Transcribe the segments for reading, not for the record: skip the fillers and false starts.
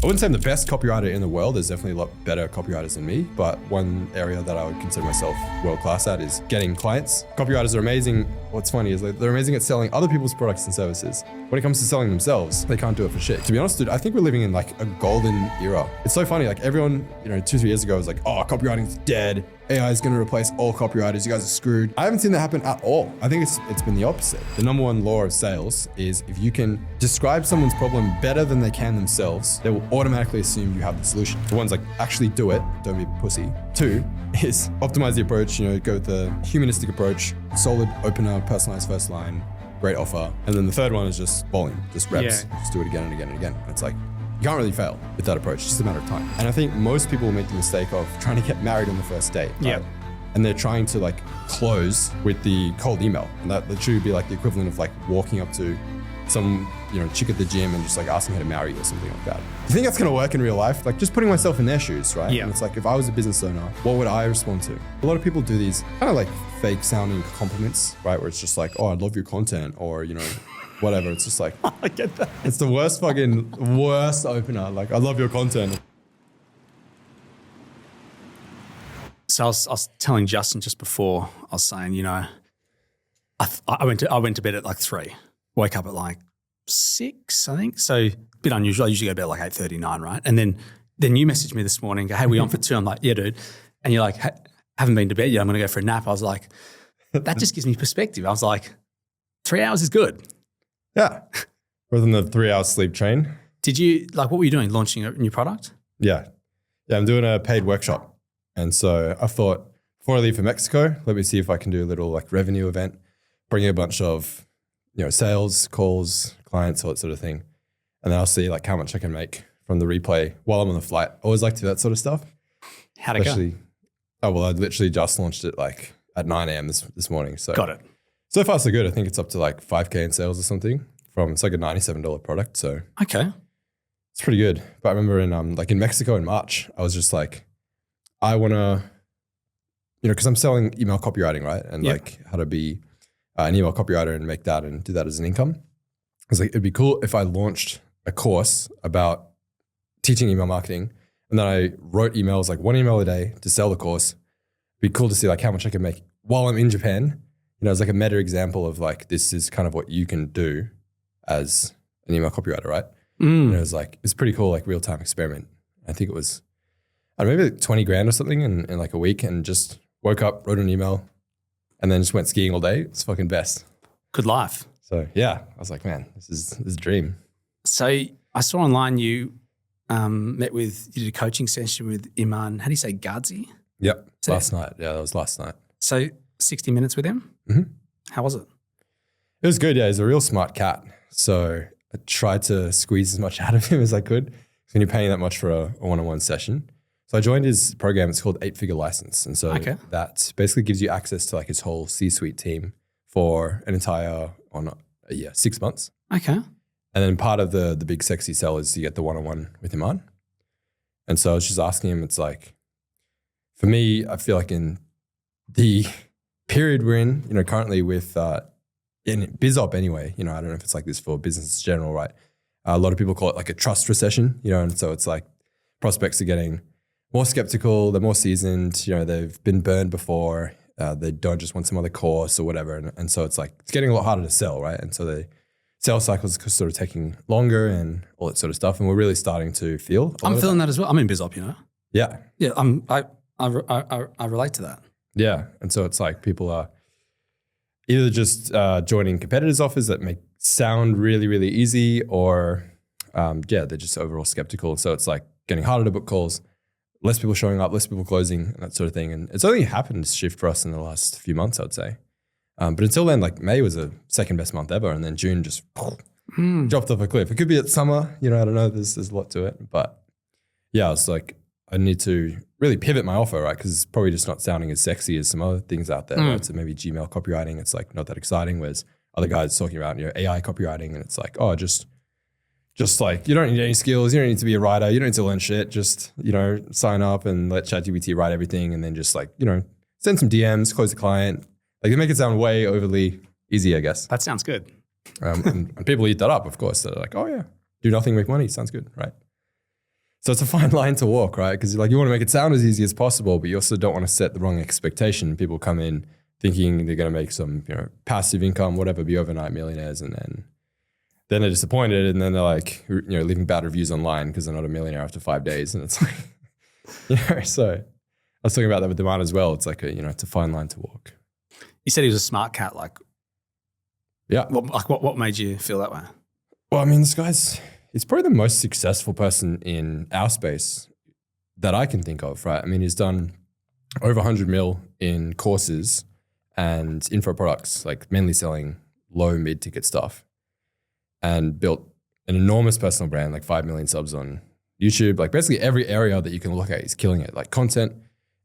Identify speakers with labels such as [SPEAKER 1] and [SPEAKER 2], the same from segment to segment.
[SPEAKER 1] I wouldn't say I'm the best copywriter in the world. There's definitely a lot better copywriters than me. But one area that I would consider myself world-class at is getting clients. Copywriters are amazing. What's funny is they're amazing at selling other people's products and services. When it comes to selling themselves, they can't do it for shit. To be honest, dude, I think we're living in like a golden era. It's so funny. Like everyone, 2-3 years ago was like, oh, copywriting's dead. AI is going to replace all copywriters. You guys are screwed. I haven't seen that happen at all. I think it's been the opposite. The number one law of sales is if you can describe someone's problem better than they can themselves, they will automatically assume you have the solution. The one's like, actually do it. Don't be a pussy. 2 is optimize the approach, go with the humanistic approach, solid opener, personalized first line, great offer. And then the third one is just volume, just reps. Yeah. Just do it again and again and again. And it's like, you can't really fail with that approach. It's just a matter of time. And I think most people make the mistake of trying to get married on the first date. Right?
[SPEAKER 2] Yeah.
[SPEAKER 1] And they're trying to like close with the cold email. And that should be like the equivalent of like walking up to some, chick at the gym and just like asking her to marry you or something like that. You think that's gonna work in real life? Like just putting myself in their shoes, right?
[SPEAKER 2] Yeah.
[SPEAKER 1] And it's like, if I was a business owner, what would I respond to? A lot of people do these kind of like fake sounding compliments, right? Where it's just like, oh, I love your content, or, whatever. It's just like,
[SPEAKER 2] I get that.
[SPEAKER 1] It's the worst opener. Like, I love your content.
[SPEAKER 2] So I was telling Justin just before, I was saying, I went to bed at like 3, woke up at like 6, I think. So a bit unusual. I usually go to bed at like 8:39, right? And then you messaged me this morning, go, hey, we on for 2? I'm like, yeah, dude. And you're like, haven't been to bed yet. I'm going to go for a nap. I was like, that just gives me perspective. I was like, 3 hours is good.
[SPEAKER 1] Yeah. Rather than the 3-hour sleep train.
[SPEAKER 2] Did you, what were you doing? Launching a new product?
[SPEAKER 1] Yeah. Yeah, I'm doing a paid workshop. And so I thought, before I leave for Mexico, let me see if I can do a little like revenue event, bring in a bunch of, sales, calls, clients, all that sort of thing. And then I'll see like how much I can make from the replay while I'm on the flight. I always like to do that sort of stuff.
[SPEAKER 2] How'd it go?
[SPEAKER 1] Oh, well, I literally just launched it like at 9 a.m. this morning. So
[SPEAKER 2] got it.
[SPEAKER 1] So far, so good. I think it's up to like 5K in sales or something it's like a $97 product. So
[SPEAKER 2] okay,
[SPEAKER 1] it's pretty good. But I remember in Mexico in March, I was just like, I want to, because I'm selling email copywriting, right? And like how to be an email copywriter and make that and do that as an income. I was like, it'd be cool if I launched a course about teaching email marketing. And then I wrote emails, like 1 email a day to sell the course. It'd be cool to see like how much I can make while I'm in Japan. It's like a meta example of like, this is kind of what you can do as an email copywriter, right? It's pretty cool, like real-time experiment. I think it was, maybe like 20 grand or something in like a week, and just woke up, wrote an email, and then just went skiing all day. It's fucking best.
[SPEAKER 2] Good life.
[SPEAKER 1] So yeah, I was like, man, this is a dream.
[SPEAKER 2] So I saw online you you did a coaching session with Iman, how do you say, Gadzi?
[SPEAKER 1] Yep, last night. Yeah, that was last night.
[SPEAKER 2] So 60 minutes with him?
[SPEAKER 1] Mm-hmm.
[SPEAKER 2] How was it?
[SPEAKER 1] It was good, yeah. He's a real smart cat. So I tried to squeeze as much out of him as I could when you're paying that much for a one-on-one session. So I joined his program. It's called 8-Figure License. And so that basically gives you access to like his whole C-suite team for an entire, 6 months.
[SPEAKER 2] Okay.
[SPEAKER 1] And then part of the big sexy sell is you get the one-on-one with him on. And so I was just asking him, it's like, for me, I feel like in the period we're in, currently with in BizOp anyway, I don't know if it's like this for business in general, right? A lot of people call it like a trust recession, and so it's like prospects are getting more skeptical, they're more seasoned, they've been burned before, they don't just want some other course or whatever. And so it's like, it's getting a lot harder to sell, right? And so the sales cycles are sort of taking longer and all that sort of stuff. And we're really starting to feel.
[SPEAKER 2] I'm feeling that as well. I'm in BizOp,
[SPEAKER 1] Yeah.
[SPEAKER 2] Yeah, I relate to that.
[SPEAKER 1] Yeah. And so it's like people are either just joining competitors' offers that sound really, really easy, or they're just overall skeptical. So it's like getting harder to book calls, less people showing up, less people closing, and that sort of thing. And it's only happened to shift for us in the last few months, I would say. But until then, like May was a second best month ever. And then June just dropped off a cliff. It could be at summer, I don't know. There's a lot to it. But yeah, it's like, I need to really pivot my offer, right? Because it's probably just not sounding as sexy as some other things out there, right? So maybe Gmail copywriting, it's like not that exciting, whereas other guys talking about, AI copywriting, and it's like, oh, just like, you don't need any skills, you don't need to be a writer, you don't need to learn shit, just, sign up and let ChatGPT write everything, and then just like, send some DMs, close the client. Like they make it sound way overly easy, I guess.
[SPEAKER 2] That sounds good.
[SPEAKER 1] And people eat that up, of course. They're like, oh yeah, do nothing, make money, sounds good, right? So it's a fine line to walk, right? Because like you want to make it sound as easy as possible, but you also don't want to set the wrong expectation. People come in thinking they're going to make some, passive income, whatever, be overnight millionaires, and then they're disappointed, and then they're like, leaving bad reviews online because they're not a millionaire after 5 days, and it's like, So I was talking about that with Demand as well. It's like it's a fine line to walk.
[SPEAKER 2] You said he was a smart cat. Like,
[SPEAKER 1] yeah.
[SPEAKER 2] What made you feel that way?
[SPEAKER 1] Well, I mean, he's probably the most successful person in our space that I can think of, right? I mean, he's done over 100 mil in courses and info products, like mainly selling low, mid-ticket stuff, and built an enormous personal brand, like 5 million subs on YouTube. Like basically every area that you can look at, he's killing it. Like content,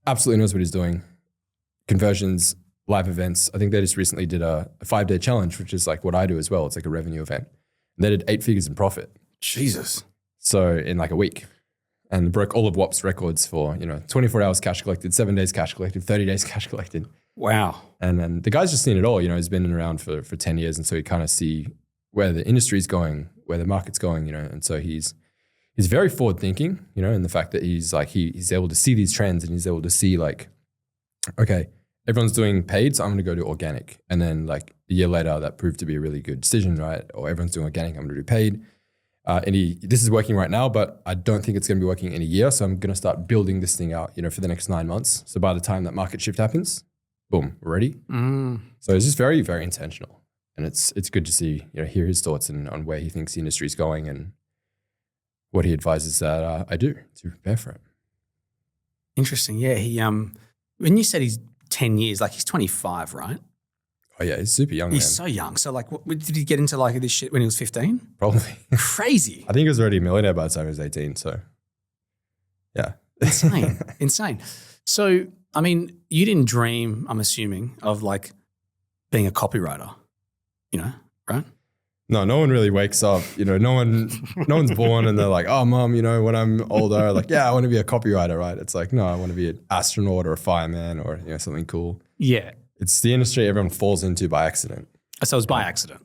[SPEAKER 1] absolutely knows what he's doing. Conversions, live events. I think they just recently did a 5-day challenge, which is like what I do as well. It's like a revenue event. And they did 8 figures in profit.
[SPEAKER 2] Jesus.
[SPEAKER 1] So in like a week, and broke all of WAP's records for, 24 hours cash collected, 7 days cash collected, 30 days cash collected.
[SPEAKER 2] Wow.
[SPEAKER 1] And then the guy's just seen it all. He's been around for 10 years. And so he kind of see where the industry's going, where the market's going, and so he's very forward thinking, in the fact that he's like, he's able to see these trends, and he's able to see like, okay, everyone's doing paid, so I'm going to go to organic. And then like a year later, that proved to be a really good decision, right? Or everyone's doing organic, I'm going to do paid. And this is working right now, but I don't think it's going to be working in a year. So I'm going to start building this thing out, for the next 9 months. So by the time that market shift happens, boom, we're ready. So it's just very, very intentional. And it's good to see, hear his thoughts on where he thinks the industry is going and what he advises that I do to prepare for it.
[SPEAKER 2] Interesting. Yeah. He, when you said he's 10 years, like he's 25, right?
[SPEAKER 1] Oh yeah, he's super young.
[SPEAKER 2] He's so young. So like, did he get into like this shit when he was 15?
[SPEAKER 1] Probably.
[SPEAKER 2] Crazy.
[SPEAKER 1] I think he was already a millionaire by the time he was 18. So yeah.
[SPEAKER 2] Insane. So, I mean, you didn't dream, I'm assuming, of like being a copywriter, right?
[SPEAKER 1] No one really wakes up, no one's born and they're like, oh, mom, when I'm older, like, yeah, I want to be a copywriter, right? It's like, no, I want to be an astronaut or a fireman or, something cool.
[SPEAKER 2] Yeah.
[SPEAKER 1] It's the industry everyone falls into by accident.
[SPEAKER 2] So it's by accident?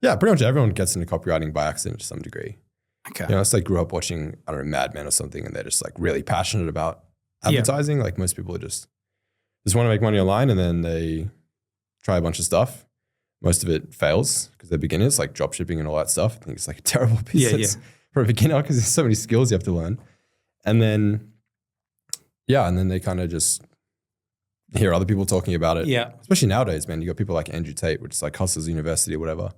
[SPEAKER 1] Yeah, pretty much everyone gets into copywriting by accident to some degree.
[SPEAKER 2] Okay.
[SPEAKER 1] It's like grew up watching, I don't know, Mad Men or something, and they're just like really passionate about advertising. Yeah. Like most people just want to make money online, and then they try a bunch of stuff. Most of it fails because they're beginners, like drop shipping and all that stuff. I think it's like a terrible business for a beginner because there's so many skills you have to learn. And then, they kind of just hear other people talking about it.
[SPEAKER 2] Yeah.
[SPEAKER 1] Especially nowadays, man. You got people like Andrew Tate, which is like Hustlers University or whatever.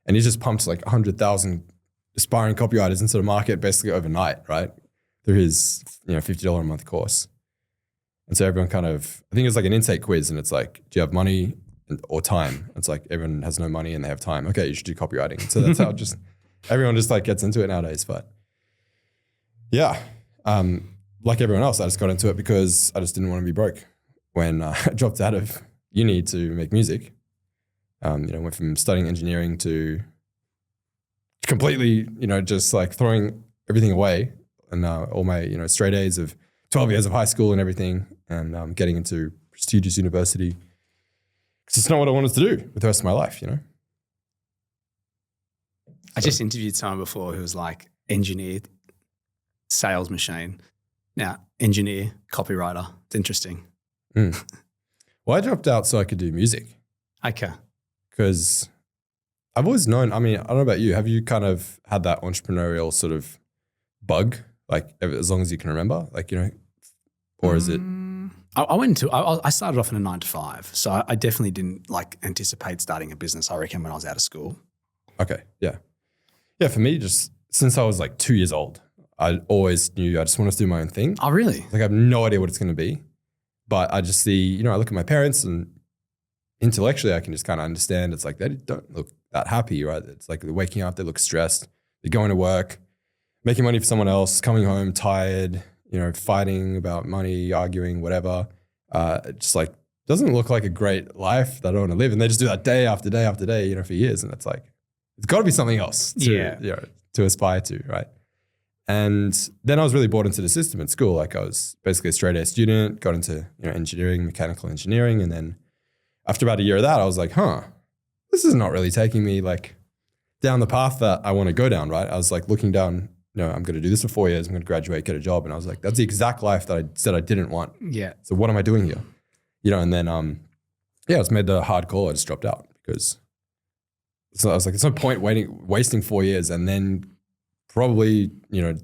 [SPEAKER 1] And he just pumps like 100,000 aspiring copywriters into the market basically overnight, right? Through his, $50 a month course. And so everyone kind of, I think it's like an intake quiz, and it's like, do you have money or time? It's like everyone has no money and they have time. Okay, you should do copywriting. So that's how everyone just like gets into it nowadays. But yeah, like everyone else, I just got into it because I just didn't want to be broke. When I dropped out of uni to make music, went from studying engineering to completely, just like throwing everything away, and all my, straight A's of 12 years of high school and everything, and getting into prestigious university. Because it's not what I wanted to do with the rest of my life,
[SPEAKER 2] I just interviewed someone before who was like engineer, sales machine. Now, engineer, copywriter. It's interesting.
[SPEAKER 1] Well, I dropped out so I could do music.
[SPEAKER 2] Okay. Because
[SPEAKER 1] I've always known, I mean, I don't know about you. Have you kind of had that entrepreneurial sort of bug, like as long as you can remember, like, or is it?
[SPEAKER 2] I started off in a 9-to-5. So I definitely didn't like anticipate starting a business, I reckon, when I was out of school.
[SPEAKER 1] Okay. Yeah. Yeah. For me, just since I was like 2 years old, I always knew I just want to do my own thing.
[SPEAKER 2] Oh, really?
[SPEAKER 1] Like I have no idea what it's going to be. But I just see, I look at my parents, and intellectually I can just kind of understand. It's like they don't look that happy, right? It's like they're waking up, they look stressed, they're going to work, making money for someone else, coming home tired, fighting about money, arguing, whatever. It just like doesn't look like a great life that I want to live. And they just do that day after day after day, for years. And it's like, it's got to be something else to aspire to, right? And then I was really bought into the system at school. Like I was basically a straight A student, got into engineering, mechanical engineering. And then after about a year of that, I was like, this is not really taking me like down the path that I want to go down, right? I was like looking down I'm going to do this for 4 years. I'm going to graduate, get a job. And I was like, that's the exact life that I said I didn't want.
[SPEAKER 2] Yeah.
[SPEAKER 1] So what am I doing here? And then, I just made the hard call. I just dropped out because I was like, there's no point wasting 4 years and then probably,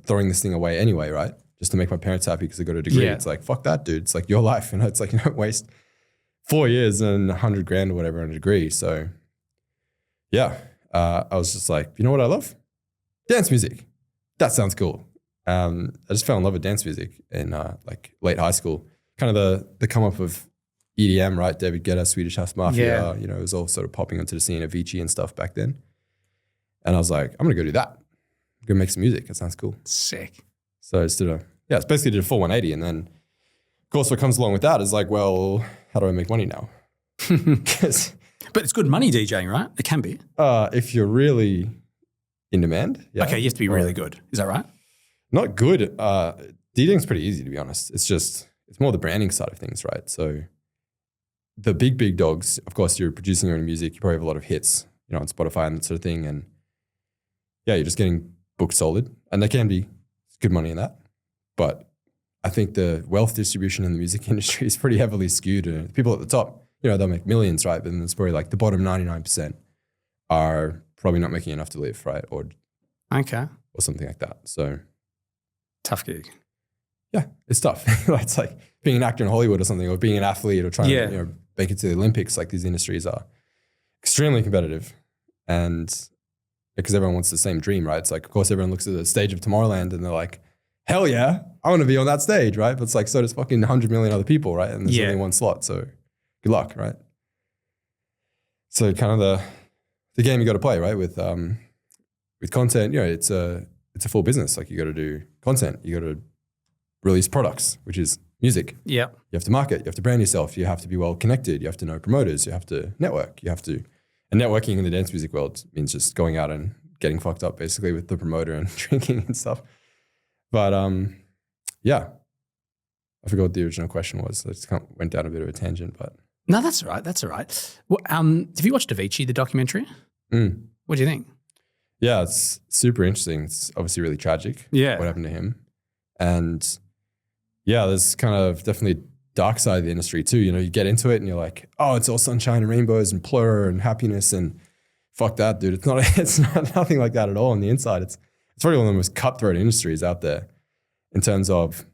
[SPEAKER 1] throwing this thing away anyway, right? Just to make my parents happy because I got a degree.
[SPEAKER 2] Yeah.
[SPEAKER 1] It's like, fuck that, dude. It's like your life. It's like, you don't waste 4 years and $100,000 or whatever on a degree. So yeah, I was just like, you know what I love? Dance music. That sounds cool. I just fell in love with dance music in like late high school. Kind of the come up of EDM, right? David Guetta, Swedish House Mafia.
[SPEAKER 2] Yeah.
[SPEAKER 1] It was all sort of popping onto the scene, Avicii and stuff back then. And I was like, I'm gonna go do that. I'm gonna make some music. That sounds cool.
[SPEAKER 2] Sick.
[SPEAKER 1] So I just basically did a full 180. And then, of course, what comes along with that is like, well, how do I make money now?
[SPEAKER 2] But it's good money DJing, right? It can be.
[SPEAKER 1] If you're really in demand. Yeah.
[SPEAKER 2] Okay, you have to be really good. Is that right?
[SPEAKER 1] Not good. DJing's pretty easy, to be honest. It's more the branding side of things, right? So the big dogs, of course, you're producing your own music. You probably have a lot of hits, on Spotify and that sort of thing. And yeah, you're just getting booked solid. And there can be good money in that. But I think the wealth distribution in the music industry is pretty heavily skewed. And the people at the top, they'll make millions, right? But then it's probably like the bottom 99% are probably not making enough to live, right? Or something like that. So
[SPEAKER 2] tough gig.
[SPEAKER 1] Yeah, it's tough. It's like being an actor in Hollywood or something, or being an athlete or trying to make it to the Olympics. Like these industries are extremely competitive, and because everyone wants the same dream, right? It's like, of course, everyone looks at the stage of Tomorrowland and they're like, hell yeah, I want to be on that stage, right? But it's like, so does fucking 100 million other people, right? And there's only one slot, so good luck, right? So kind of the game you got to play, right? With content, it's a full business. Like you got to do content, you got to release products, which is music.
[SPEAKER 2] Yeah.
[SPEAKER 1] You have to market, you have to brand yourself, you have to be well connected, you have to know promoters, you have to network, and networking in the dance music world means just going out and getting fucked up basically with the promoter and drinking and stuff. But yeah, I forgot what the original question was. I just went down a bit of a tangent, but.
[SPEAKER 2] No, that's all right. That's all right. Well, have you watched Avicii, the documentary? What do you think?
[SPEAKER 1] Yeah, it's super interesting. It's obviously really tragic.
[SPEAKER 2] Yeah.
[SPEAKER 1] What happened to him. And yeah, there's kind of definitely dark side of the industry too. You get into it and you're like, oh, it's all sunshine and rainbows and plur and happiness, and fuck that, dude. It's not nothing like that at all on the inside. It's probably one of the most cutthroat industries out there in terms of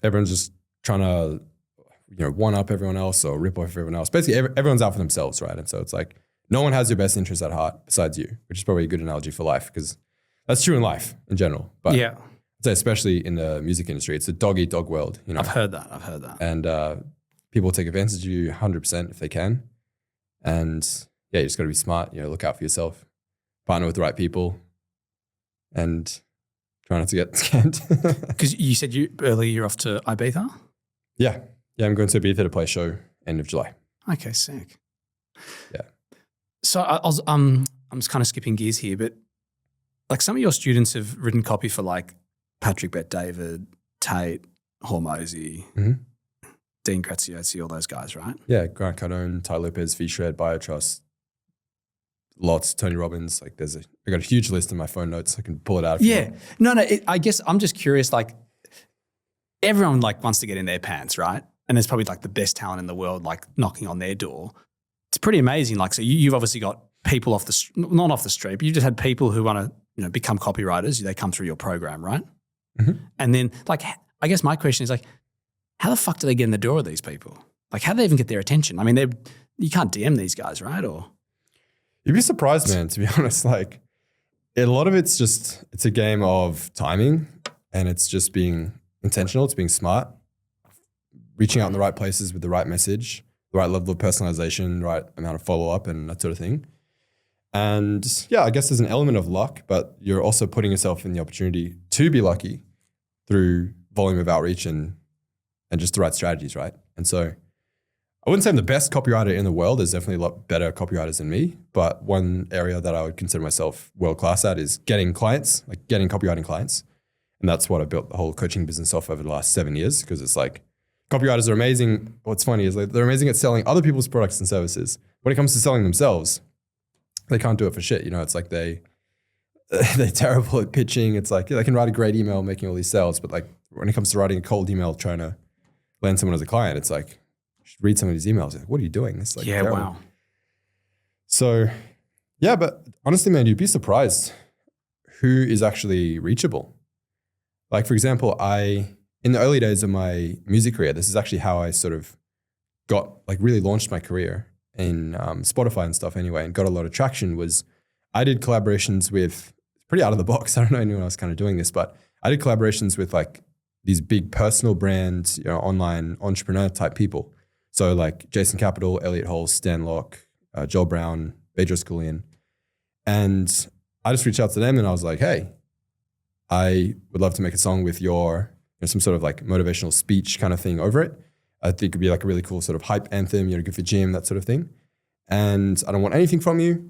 [SPEAKER 1] everyone's just trying to, one up everyone else or rip off everyone else. Basically, everyone's out for themselves, right? And so it's like, no one has your best interest at heart besides you, which is probably a good analogy for life because that's true in life in general. But
[SPEAKER 2] yeah,
[SPEAKER 1] I'd say especially in the music industry, it's a dog-eat-dog world.
[SPEAKER 2] I've heard that.
[SPEAKER 1] And people take advantage of you 100% if they can. And yeah, you just got to be smart. Look out for yourself, partner with the right people, and try not to get scammed.
[SPEAKER 2] Because you said earlier you're off to Ibiza?
[SPEAKER 1] Yeah, I'm going to Ibiza to play a show end of July.
[SPEAKER 2] Okay, sick.
[SPEAKER 1] Yeah.
[SPEAKER 2] So I'm just kind of skipping gears here, but like some of your students have written copy for like Patrick Bet-David, Tate, Hormozy, Dean Graziosi, all those guys, right?
[SPEAKER 1] Yeah, Grant Cardone, Ty Lopez, V-Shred, Biotrust, lots, Tony Robbins. Like I got a huge list in my phone notes. I can pull it out.
[SPEAKER 2] Yeah. No, I guess I'm just curious, like everyone like wants to get in their pants, right? And there's probably like the best talent in the world like knocking on their door. It's pretty amazing. Like, so you've obviously got people not off the street, but you've just had people who want to, become copywriters. They come through your program, right?
[SPEAKER 1] Mm-hmm.
[SPEAKER 2] And then like, I guess my question is like, how the fuck do they get in the door of these people? Like, how do they even get their attention? I mean, you can't DM these guys, right? Or
[SPEAKER 1] you'd be surprised, man, to be honest. Like a lot of it's a game of timing, and it's just being intentional. It's being smart, reaching out in the right places with the right message, the right level of personalization, right amount of follow-up and that sort of thing. And yeah, I guess there's an element of luck, but you're also putting yourself in the opportunity to be lucky through volume of outreach and just the right strategies, right? And so I wouldn't say I'm the best copywriter in the world. There's definitely a lot better copywriters than me. But one area that I would consider myself world-class at is getting clients, like getting copywriting clients. And that's what I built the whole coaching business off over the last 7 years, because it's like copywriters are amazing. What's funny is like they're amazing at selling other people's products and services. When it comes to selling themselves, they can't do it for shit. It's like they're terrible at pitching. It's like, they can write a great email making all these sales, but like when it comes to writing a cold email trying to land someone as a client, it's like, read some of these emails. Like, what are you doing? It's like,
[SPEAKER 2] yeah,
[SPEAKER 1] terrible.
[SPEAKER 2] wow.
[SPEAKER 1] So yeah, but honestly, man, you'd be surprised who is actually reachable. Like, for example, in the early days of my music career, this is actually how I sort of really launched my career in Spotify and stuff anyway, and got a lot of traction. Was I did collaborations with, pretty out of the box, I don't know anyone else kind of doing this, but I did collaborations with like these big personal brands, online entrepreneur type people. So like Jason Capital, Elliot Hall, Stan Locke, Joel Brown, Bedros Keuilian. And I just reached out to them and I was like, hey, I would love to make a song with your, some sort of like motivational speech kind of thing over it. I think it'd be like a really cool sort of hype anthem, good for gym, that sort of thing. And I don't want anything from you.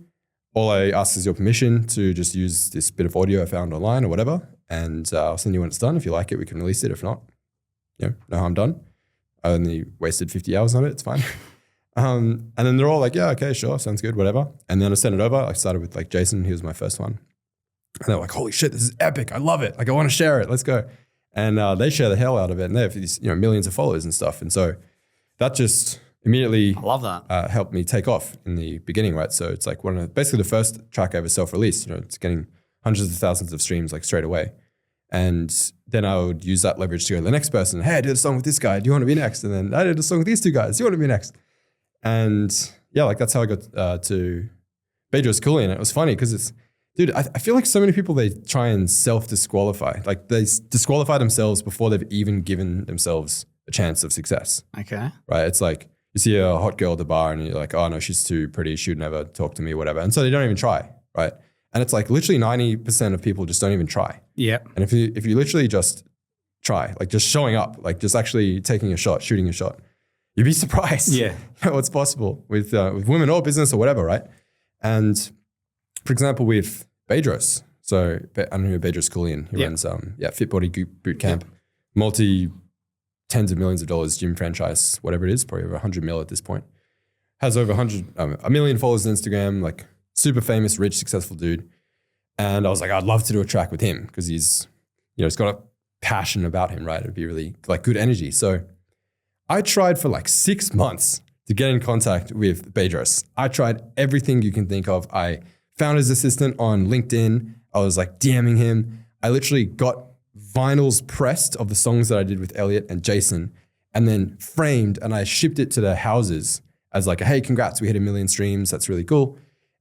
[SPEAKER 1] All I ask is your permission to just use this bit of audio I found online or whatever. And I'll send you when it's done. If you like it, we can release it. If not, no harm done. I only wasted 50 hours on it. It's fine. And then they're all like, yeah, okay, sure. Sounds good, whatever. And then I sent it over. I started with like Jason. He was my first one. And they're like, holy shit, this is epic. I love it. Like, I want to share it. Let's go. And they share the hell out of it. And they have these, millions of followers and stuff. And so that just immediately
[SPEAKER 2] I love that.
[SPEAKER 1] Helped me take off in the beginning, right? So it's like basically the first track I ever self-released, it's getting hundreds of thousands of streams like straight away. And then I would use that leverage to go to the next person. Hey, I did a song with this guy. Do you want to be next? And then I did a song with these two guys. Do you want to be next? And yeah, like that's how I got to Bedros Keuilian. It was funny because dude, I feel like so many people, they try and self-disqualify. Like they disqualify themselves before they've even given themselves a chance of success.
[SPEAKER 2] Okay.
[SPEAKER 1] Right? It's like you see a hot girl at the bar and you're like, oh no, she's too pretty. She would never talk to me, whatever. And so they don't even try, right? And it's like literally 90% of people just don't even try.
[SPEAKER 2] Yeah.
[SPEAKER 1] And if you literally just try, like just showing up, like just actually taking a shot, shooting a shot, you'd be surprised.
[SPEAKER 2] Yeah.
[SPEAKER 1] What's possible with women or business or whatever, right? And for example, with Bedros, so I don't know Bedros Keuilian, he runs Fit Body Boot Camp, multi tens of millions of dollars gym franchise, whatever it is, probably over 100 mil at this point. Has over a million followers on Instagram, like super famous, rich, successful dude. And I was like, I'd love to do a track with him because he's got a passion about him, right? It'd be really like good energy. So I tried for like 6 months to get in contact with Bedros. I tried everything you can think of. I found his assistant on LinkedIn. I was like DMing him. I literally got vinyls pressed of the songs that I did with Elliot and Jason and then framed, and I shipped it to their houses as like, hey, congrats, we hit 1 million streams. That's really cool.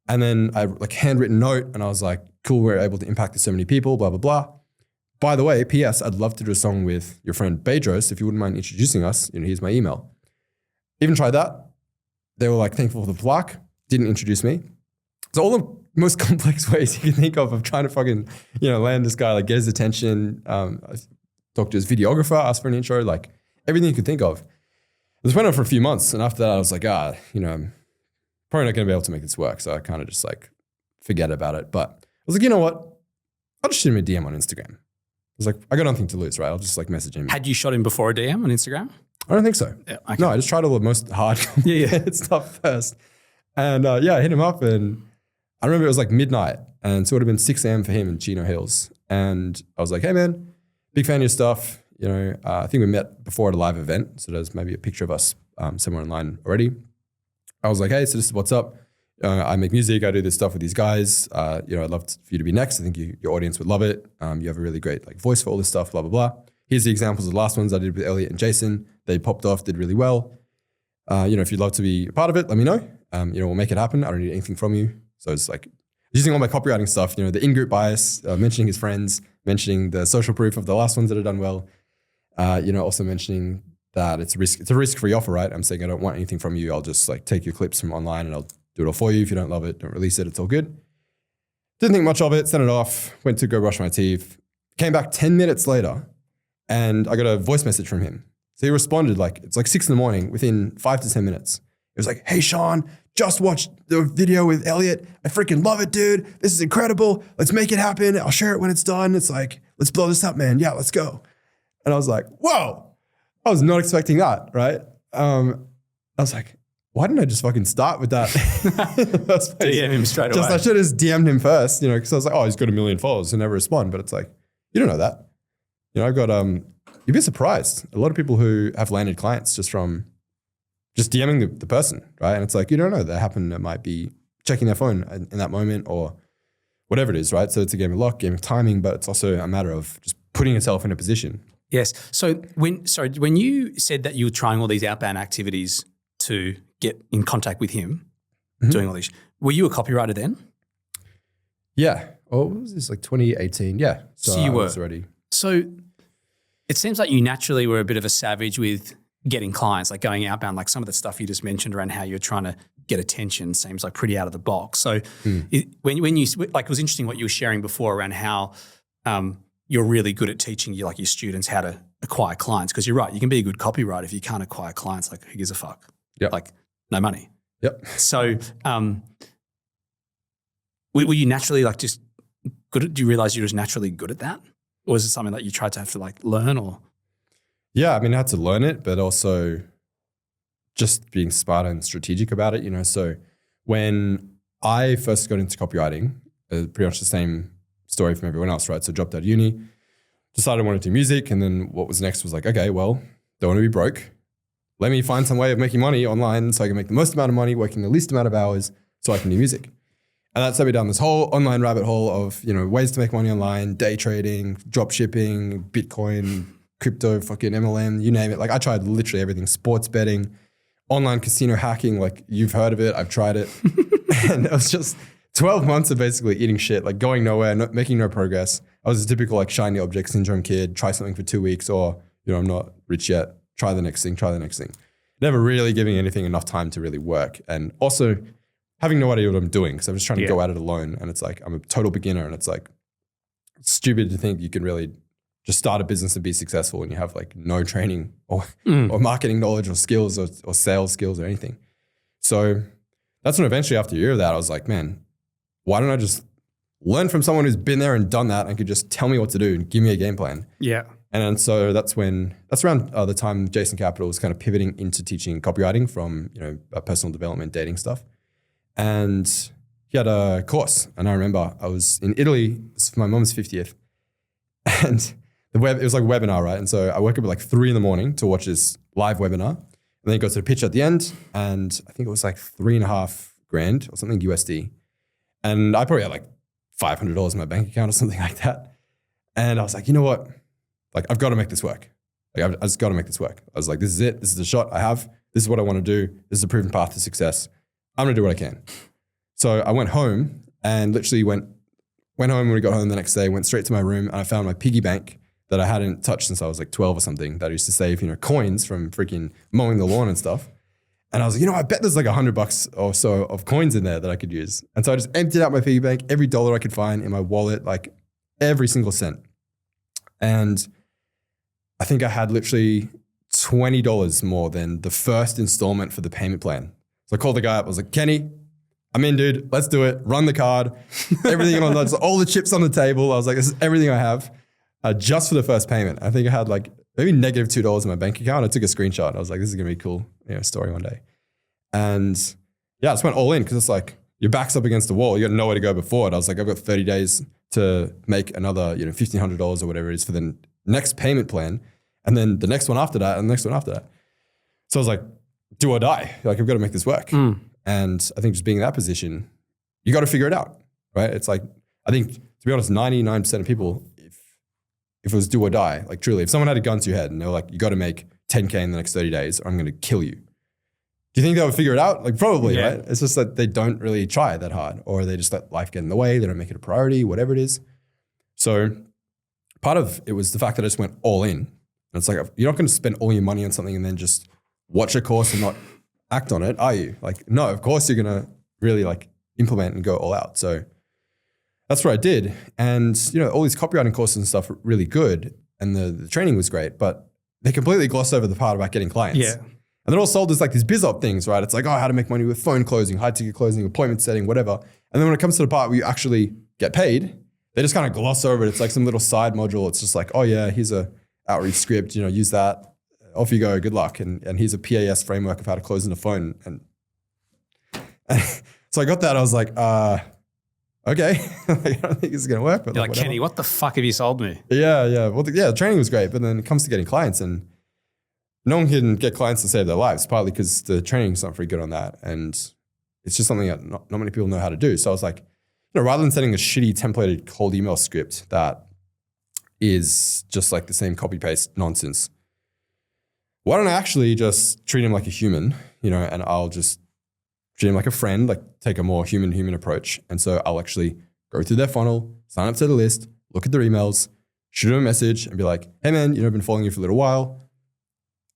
[SPEAKER 1] And then I like handwritten note and I was like, cool, we're able to impact so many people, blah, blah, blah. By the way, PS, I'd love to do a song with your friend Bedros. If you wouldn't mind introducing us, here's my email. Even tried that. They were like thankful for the plaque, didn't introduce me. So all the most complex ways you can think of trying to fucking, land this guy, like get his attention, talk to his videographer, ask for an intro, like everything you could think of. This went on for a few months. And after that, I was like, I'm probably not going to be able to make this work. So I kind of just like forget about it. But I was like, you know what? I'll just shoot him a DM on Instagram. I was like, I got nothing to lose, right? I'll just like message him.
[SPEAKER 2] Had you shot him before a DM on Instagram?
[SPEAKER 1] I don't think so.
[SPEAKER 2] Yeah, okay.
[SPEAKER 1] No, I just tried all the most hard stuff first. And I hit him up and I remember it was like midnight and so it would have been 6 a.m. for him in Chino Hills. And I was like, hey man, big fan of your stuff. I think we met before at a live event. So there's maybe a picture of us somewhere online already. I was like, hey, so this is what's up. I make music. I do this stuff with these guys. I'd love for you to be next. I think your audience would love it. You have a really great like voice for all this stuff, blah, blah, blah. Here's the examples of the last ones I did with Elliot and Jason. They popped off, did really well. If you'd love to be a part of it, let me know. We'll make it happen. I don't need anything from you. So it's like using all my copywriting stuff, the in-group bias, mentioning his friends, mentioning the social proof of the last ones that have done well. Also mentioning that it's a risk-free offer, right? I'm saying I don't want anything from you. I'll just like take your clips from online and I'll do it all for you. If you don't love it, don't release it. It's all good. Didn't think much of it, sent it off, went to go brush my teeth, came back 10 minutes later and I got a voice message from him. So he responded it's like 6 a.m. within 5 to 10 minutes. It was like, hey, Sean, just watched the video with Elliot. I freaking love it, dude. This is incredible. Let's make it happen. I'll share it when it's done. It's like, let's blow this up, man. Yeah, let's go. And I was like, whoa, I was not expecting that, right? I was like, why didn't I just fucking start with that?
[SPEAKER 2] DM him straight away.
[SPEAKER 1] I should have just DM'd him first, you know, because I was like, oh, he's got 1 million followers and never respond. But it's like, you don't know that. You know, I've got, you'd be surprised. A lot of people who have landed clients just from just DMing the person, right? And it's like, you don't know that happened. It might be checking their phone in that moment or whatever it is, right? So it's a game of luck, game of timing, but it's also a matter of just putting yourself in a position.
[SPEAKER 2] Yes. So when you said that you were trying all these outbound activities to get in contact with him, doing all these, were you a copywriter then?
[SPEAKER 1] Yeah. Oh, what was this, like 2018? Yeah.
[SPEAKER 2] So you
[SPEAKER 1] I
[SPEAKER 2] were
[SPEAKER 1] was already.
[SPEAKER 2] So it seems like you naturally were a bit of a savage with getting clients, like going outbound, like some of the stuff you just mentioned around how you're trying to get attention seems like pretty out of the box. So when you, like, it was interesting what you were sharing before around how you're really good at teaching your students how to acquire clients. Because you're right, you can be a good copywriter if you can't acquire clients. Like, who gives a fuck?
[SPEAKER 1] Yep.
[SPEAKER 2] Like, no money.
[SPEAKER 1] Yep.
[SPEAKER 2] So were you naturally like just good at, do you realize you're just naturally good at that? Or is it something that you tried to have to like learn or?
[SPEAKER 1] Yeah, I mean, I had to learn it, but also just being smart and strategic about it, you know. So when I first got into copywriting, pretty much the same story from everyone else, right? So dropped out of uni, decided I wanted to do music. And then what was next was like, okay, well, don't want to be broke. Let me find some way of making money online so I can make the most amount of money, working the least amount of hours so I can do music. And that set me down this whole online rabbit hole of, you know, ways to make money online, day trading, drop shipping, Bitcoin, crypto, fucking MLM, you name it. Like, I tried literally everything, sports betting, online casino hacking. Like, you've heard of it. I've tried it. And it was just 12 months of basically eating shit, like going nowhere, making no progress. I was a typical like shiny object syndrome kid, try something for 2 weeks or, you know, I'm not rich yet. Try the next thing. Never really giving anything enough time to really work. And also having no idea what I'm doing because I'm just trying to go at it alone. And it's like, I'm a total beginner and it's like stupid to think you can really just start a business and be successful and you have like no training or marketing knowledge or skills or sales skills or anything. So that's when eventually after a year of that, I was like, man, why don't I just learn from someone who's been there and done that and could just tell me what to do and give me a game plan?
[SPEAKER 2] Yeah.
[SPEAKER 1] And so that's around the time Jason Capital was kind of pivoting into teaching copywriting from, you know, personal development, dating stuff. And he had a course. And I remember I was in Italy for my mom's 50th and it was like a webinar, right? And so I woke up at like 3 a.m. to watch this live webinar and then he got to the pitch at the end. And I think it was like $3,500 or something USD. And I probably had like $500 in my bank account or something like that. And I was like, you know what? Like, I've got to make this work. Like, I just got to make this work. I was like, this is it. This is the shot I have. This is what I want to do. This is a proven path to success. I'm going to do what I can. So I went home and literally went home when we got home the next day, went straight to my room and I found my piggy bank that I hadn't touched since I was like 12 or something that I used to save, you know, coins from freaking mowing the lawn and stuff. And I was like, you know, I bet there's like $100 or so of coins in there that I could use. And so I just emptied out my piggy bank, every dollar I could find in my wallet, like every single cent. And I think I had literally $20 more than the first installment for the payment plan. So I called the guy up. I was like, Kenny, I'm in, dude. Let's do it. Run the card. Everything on all the chips on the table. I was like, this is everything I have just for the first payment. I think I had like maybe negative $2 in my bank account. I took a screenshot. I was like, this is going to be a cool, you know, story one day. And yeah, I just went all in because it's like your back's up against the wall. You got nowhere to go before it. I was like, I've got 30 days to make another, you know, $1,500 or whatever it is for the next payment plan. And then the next one after that and the next one after that. So I was like, do or die. Like, I've got to make this work. And I think just being in that position, you got to figure it out, right? It's like, I think, to be honest, 99% of people, if it was do or die, like truly, if someone had a gun to your head and they were like, you got to make 10K in the next 30 days or I'm going to kill you. Do you think they would figure it out? Like, probably, right? It's just that they don't really try that hard or they just let life get in the way. They don't make it a priority, whatever it is. So part of it was the fact that I just went all in. And it's like, you're not going to spend all your money on something and then just watch a course and not act on it, are you? Like, no, of course you're going to really like implement and go all out. So that's what I did. And, you know, all these copywriting courses and stuff were really good. And the training was great, but they completely gloss over the part about getting clients. Yeah. And they're all sold as like these biz op things, right? It's like, oh, how to make money with phone closing, high ticket closing, appointment setting, whatever. And then when it comes to the part where you actually get paid, they just kind of gloss over it. It's like some little side module. It's just like, oh yeah, here's a outreach script, you know, use that. Off you go, good luck. And here's a PAS framework of how to close on the phone. And So I got that. I was like, okay. Like, I don't think this is going to work. But
[SPEAKER 2] You're like,
[SPEAKER 1] whatever.
[SPEAKER 2] Kenny, what the fuck have you sold me?
[SPEAKER 1] Yeah. Well, the training was great. But then it comes to getting clients, and no one can get clients to save their lives, partly because the training's not very good on that. And it's just something that not many people know how to do. So I was like, rather than sending a shitty templated cold email script that is just like the same copy paste nonsense, why don't I actually just treat him like a human, and I'll just treat him like a friend, like take a more human approach. And so I'll actually go through their funnel, sign up to the list, look at their emails, shoot them a message and be like, hey man, I've been following you for a little while.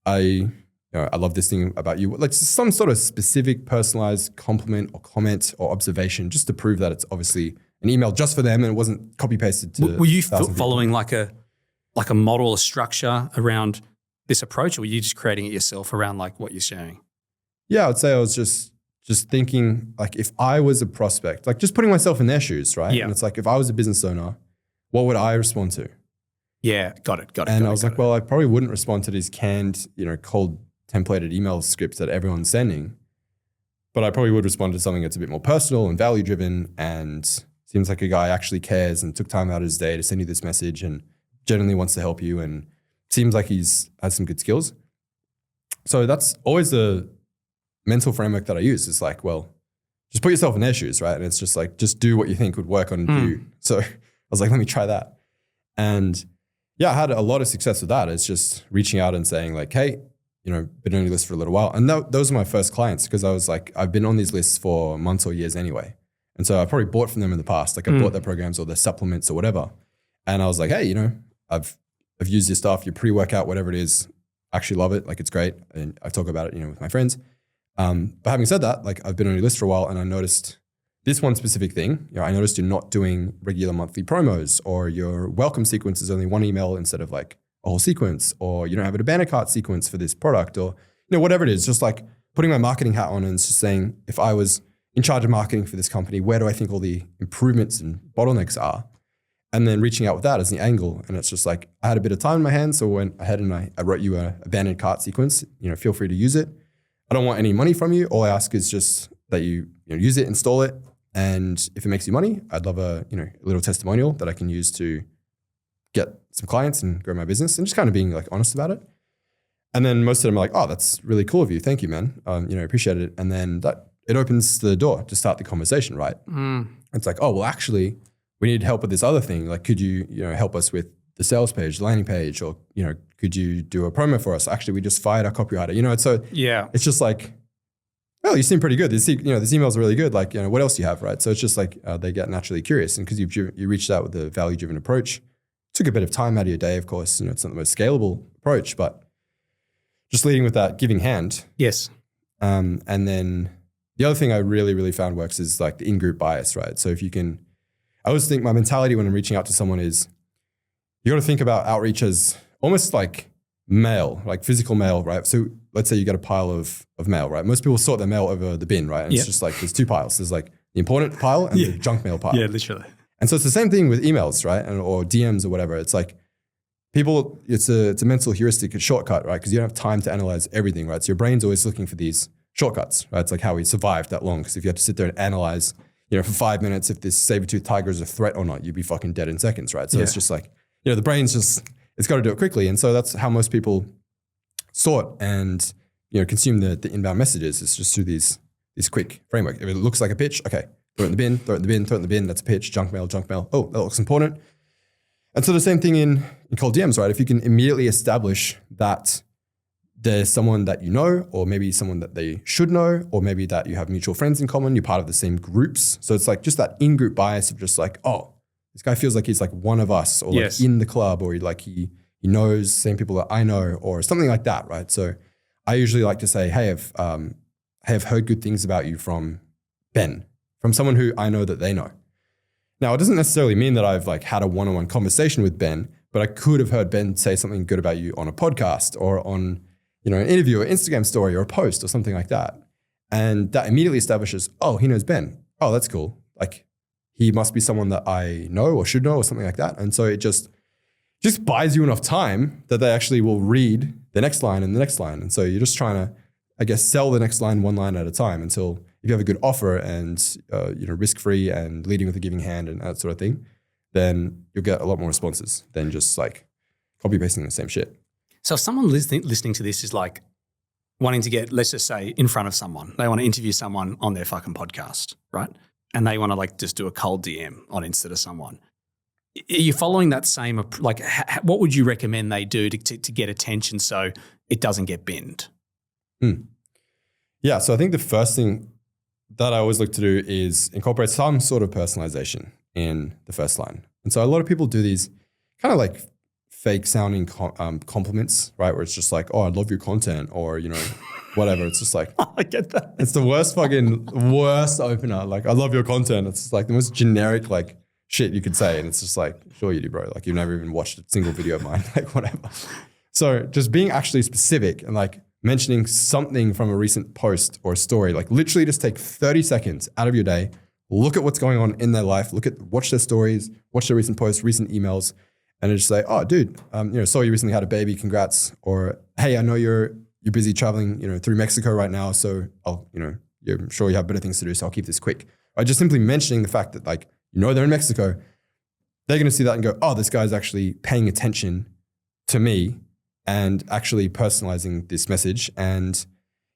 [SPEAKER 1] I love this thing about you. Like some sort of specific personalized compliment or comment or observation just to prove that it's obviously an email just for them and it wasn't copy pasted to.
[SPEAKER 2] Were you following like a model, a structure around this approach, or were you just creating it yourself around like what you're sharing?
[SPEAKER 1] Yeah, I would say I was just thinking like if I was a prospect, like just putting myself in their shoes, right?
[SPEAKER 2] Yeah.
[SPEAKER 1] And it's like if I was a business owner, what would I respond to?
[SPEAKER 2] Yeah, got it.
[SPEAKER 1] And I was like, well, I probably wouldn't respond to these canned, cold templated email scripts that everyone's sending, but I probably would respond to something that's a bit more personal and value driven and seems like a guy actually cares and took time out of his day to send you this message and genuinely wants to help you and seems like has some good skills. So that's always the mental framework that I use. It's like, well, just put yourself in their shoes, right? And it's just like, just do what you think would work on you. So I was like, let me try that. And yeah, I had a lot of success with that. It's just reaching out and saying like, hey, been on your list for a little while. And those are my first clients because I was like, I've been on these lists for months or years anyway. And so I probably bought from them in the past. Like I bought their programs or their supplements or whatever. And I was like, hey, I've used your stuff, your pre-workout, whatever it is. I actually love it. Like it's great. And I talk about it, with my friends. But having said that, like I've been on your list for a while and I noticed this one specific thing. I noticed you're not doing regular monthly promos, or your welcome sequence is only one email instead of like a whole sequence, or you don't have a banner cart sequence for this product, or whatever it is. Just like putting my marketing hat on and just saying, if I was in charge of marketing for this company, where do I think all the improvements and bottlenecks are? And then reaching out with that as the angle. And it's just like, I had a bit of time in my hands, so I went ahead and I wrote you a abandoned cart sequence. Feel free to use it. I don't want any money from you. All I ask is just that you use it, install it. And if it makes you money, I'd love a little testimonial that I can use to get some clients and grow my business, and just kind of being like honest about it. And then most of them are like, oh, that's really cool of you. Thank you, man. Appreciate it. And then it opens the door to start the conversation, right? It's like, oh, well, actually, we need help with this other thing. Like, could you, help us with the sales page, the landing page, or, could you do a promo for us? Actually, we just fired our copywriter, so
[SPEAKER 2] yeah,
[SPEAKER 1] it's just like, well, you seem pretty good. This emails are really good. Like, what else do you have, right? So it's just like they get naturally curious. And because you reached out with a value-driven approach, took a bit of time out of your day, of course. It's not the most scalable approach, but just leading with that giving hand.
[SPEAKER 2] Yes.
[SPEAKER 1] And then the other thing I really, really found works is like the in-group bias, right? So if you can, I always think my mentality when I'm reaching out to someone is you got to think about outreach as almost like mail, like physical mail, right? So let's say you got a pile of mail, right? Most people sort their mail over the bin, right? And it's just like, there's two piles. There's like the important pile and the junk mail pile.
[SPEAKER 2] Yeah, literally.
[SPEAKER 1] And so it's the same thing with emails, right? Or DMs or whatever. It's like people, it's a mental heuristic, a shortcut, right? Because you don't have time to analyze everything, right? So your brain's always looking for these shortcuts, right? It's like how we survived that long. Because if you had to sit there and analyze, for 5 minutes, if this saber-toothed tiger is a threat or not, you'd be fucking dead in seconds, right? So it's just like, the brain's just, it's got to do it quickly. And so that's how most people sort and, consume the inbound messages. It's just through these quick framework. If it looks like a pitch, okay, throw it in the bin, throw it in the bin, throw it in the bin. That's a pitch, junk mail. Oh, that looks important. And so the same thing in cold DMs, right? If you can immediately establish that there's someone that you know, or maybe someone that they should know, or maybe that you have mutual friends in common, you're part of the same groups. So it's like just that in-group bias of just like, oh, this guy feels like he's like one of us, or like in the club, or he knows the same people that I know, or something like that, right? So I usually like to say, hey, I've heard good things about you from Ben, from someone who I know that they know. Now, it doesn't necessarily mean that I've like had a one-on-one conversation with Ben, but I could have heard Ben say something good about you on a podcast or on, an interview or Instagram story or a post or something like that. And that immediately establishes, oh, he knows Ben. Oh, that's cool. Like he must be someone that I know or should know or something like that. And so it just buys you enough time that they actually will read the next line and the next line. And so you're just trying to, I guess, sell the next line one line at a time until if you have a good offer and risk-free and leading with a giving hand and that sort of thing, then you'll get a lot more responses than just like copy pasting the same shit.
[SPEAKER 2] So if someone listening to this is like wanting to get, let's just say, in front of someone, they want to interview someone on their fucking podcast, right? And they want to like just do a cold DM on Insta to someone. Are you following that same, like what would you recommend they do to get attention so it doesn't get binned?
[SPEAKER 1] Yeah, so I think the first thing that I always look to do is incorporate some sort of personalization in the first line. And so a lot of people do these kind of like fake sounding compliments, right? Where it's just like, oh, I love your content, or, whatever. It's just like,
[SPEAKER 2] I get that.
[SPEAKER 1] It's the worst opener. Like, I love your content. It's just like the most generic, like, shit you could say. And it's just like, sure you do, bro. Like, you've never even watched a single video of mine, like, whatever. So just being actually specific and like mentioning something from a recent post or a story, like literally just take 30 seconds out of your day, look at what's going on in their life, watch their stories, watch their recent posts, recent emails, and just say, oh, dude, saw you recently had a baby, congrats. Or, hey, I know you're busy traveling, through Mexico right now, so I'm sure you have better things to do, so I'll keep this quick. By just simply mentioning the fact that, like, they're in Mexico, they're going to see that and go, oh, this guy's actually paying attention to me and actually personalizing this message. And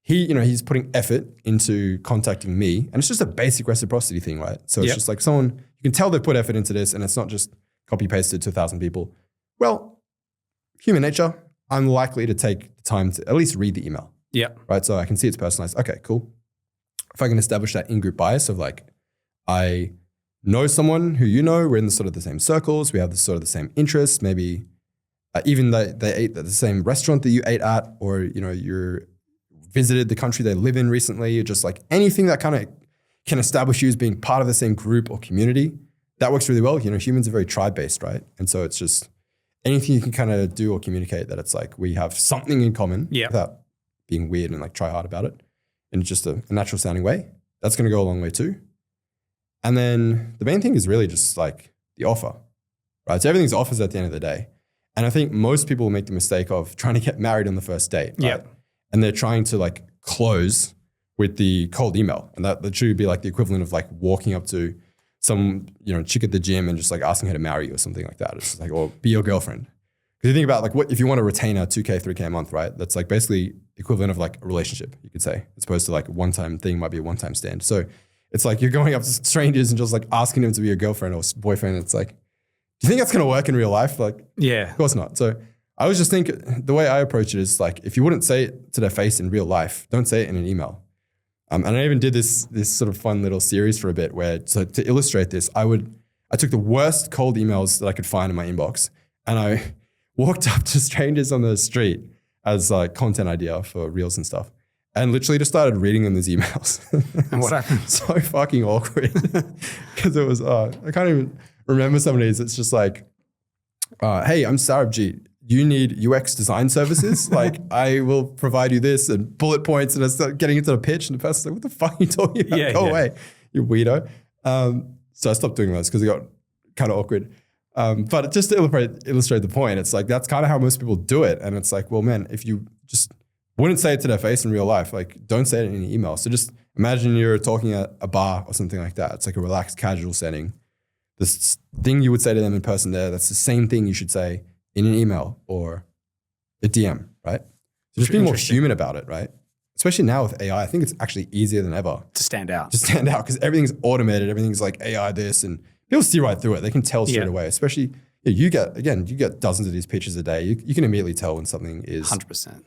[SPEAKER 1] he's putting effort into contacting me. And it's just a basic reciprocity thing, right? So it's just like someone, you can tell they put effort into this, and it's not just copy pasted to 1,000 people. Well, human nature, I'm likely to take the time to at least read the email.
[SPEAKER 2] Yeah.
[SPEAKER 1] Right. So I can see it's personalized. Okay, cool. If I can establish that in-group bias of like, I know someone who we're in the sort of the same circles, we have the sort of the same interests, maybe even they ate at the same restaurant that you ate at, or, you're visited the country they live in recently, or just like anything that kind of can establish you as being part of the same group or community. That works really well. Humans are very tribe-based, right? And so it's just anything you can kind of do or communicate that it's like we have something in common without being weird and like try hard about it in just a natural sounding way. That's going to go a long way too. And then the main thing is really just like the offer, right? So everything's offers at the end of the day. And I think most people make the mistake of trying to get married on the first date, right?
[SPEAKER 2] Yeah.
[SPEAKER 1] And they're trying to like close with the cold email. And that should be like the equivalent of like walking up to some, chick at the gym and just like asking her to marry you or something like that. It's just like, or be your girlfriend. Because you think about like what, if you want to retain a 2K, 3K a month, right? That's like basically equivalent of like a relationship, you could say, as opposed to like a one-time thing might be a one-time stand. So it's like you're going up to strangers and just like asking them to be your girlfriend or boyfriend. It's like, do you think that's going to work in real life? Like,
[SPEAKER 2] yeah,
[SPEAKER 1] of course not. So I always just think the way I approach it is like, if you wouldn't say it to their face in real life, don't say it in an email. And I even did this sort of fun little series for a bit where to illustrate this, I took the worst cold emails that I could find in my inbox and I walked up to strangers on the street as like content idea for reels and stuff, and literally just started reading them these emails.
[SPEAKER 2] And what happened?
[SPEAKER 1] So fucking awkward because it was, I can't even remember some of these. It's just like, hey, I'm Sarabjit. You need UX design services? Like, I will provide you this and bullet points. And I start getting into the pitch and the person's like, what the fuck are you talking about? Go away, you weirdo. So I stopped doing those because it got kind of awkward. But just to illustrate the point, it's like, that's kind of how most people do it. And it's like, well, man, if you just wouldn't say it to their face in real life, like don't say it in an email. So just imagine you're talking at a bar or something like that. It's like a relaxed, casual setting. This thing you would say to them in person there, that's the same thing you should say in an email or a DM, right? So just being more human about it, right? Especially now with AI, I think it's actually easier than ever.
[SPEAKER 2] To stand out.
[SPEAKER 1] Because everything's automated. Everything's like AI this, and people see right through it. They can tell straight away, especially you get dozens of these pitches a day. You can immediately tell when something is
[SPEAKER 2] 100%.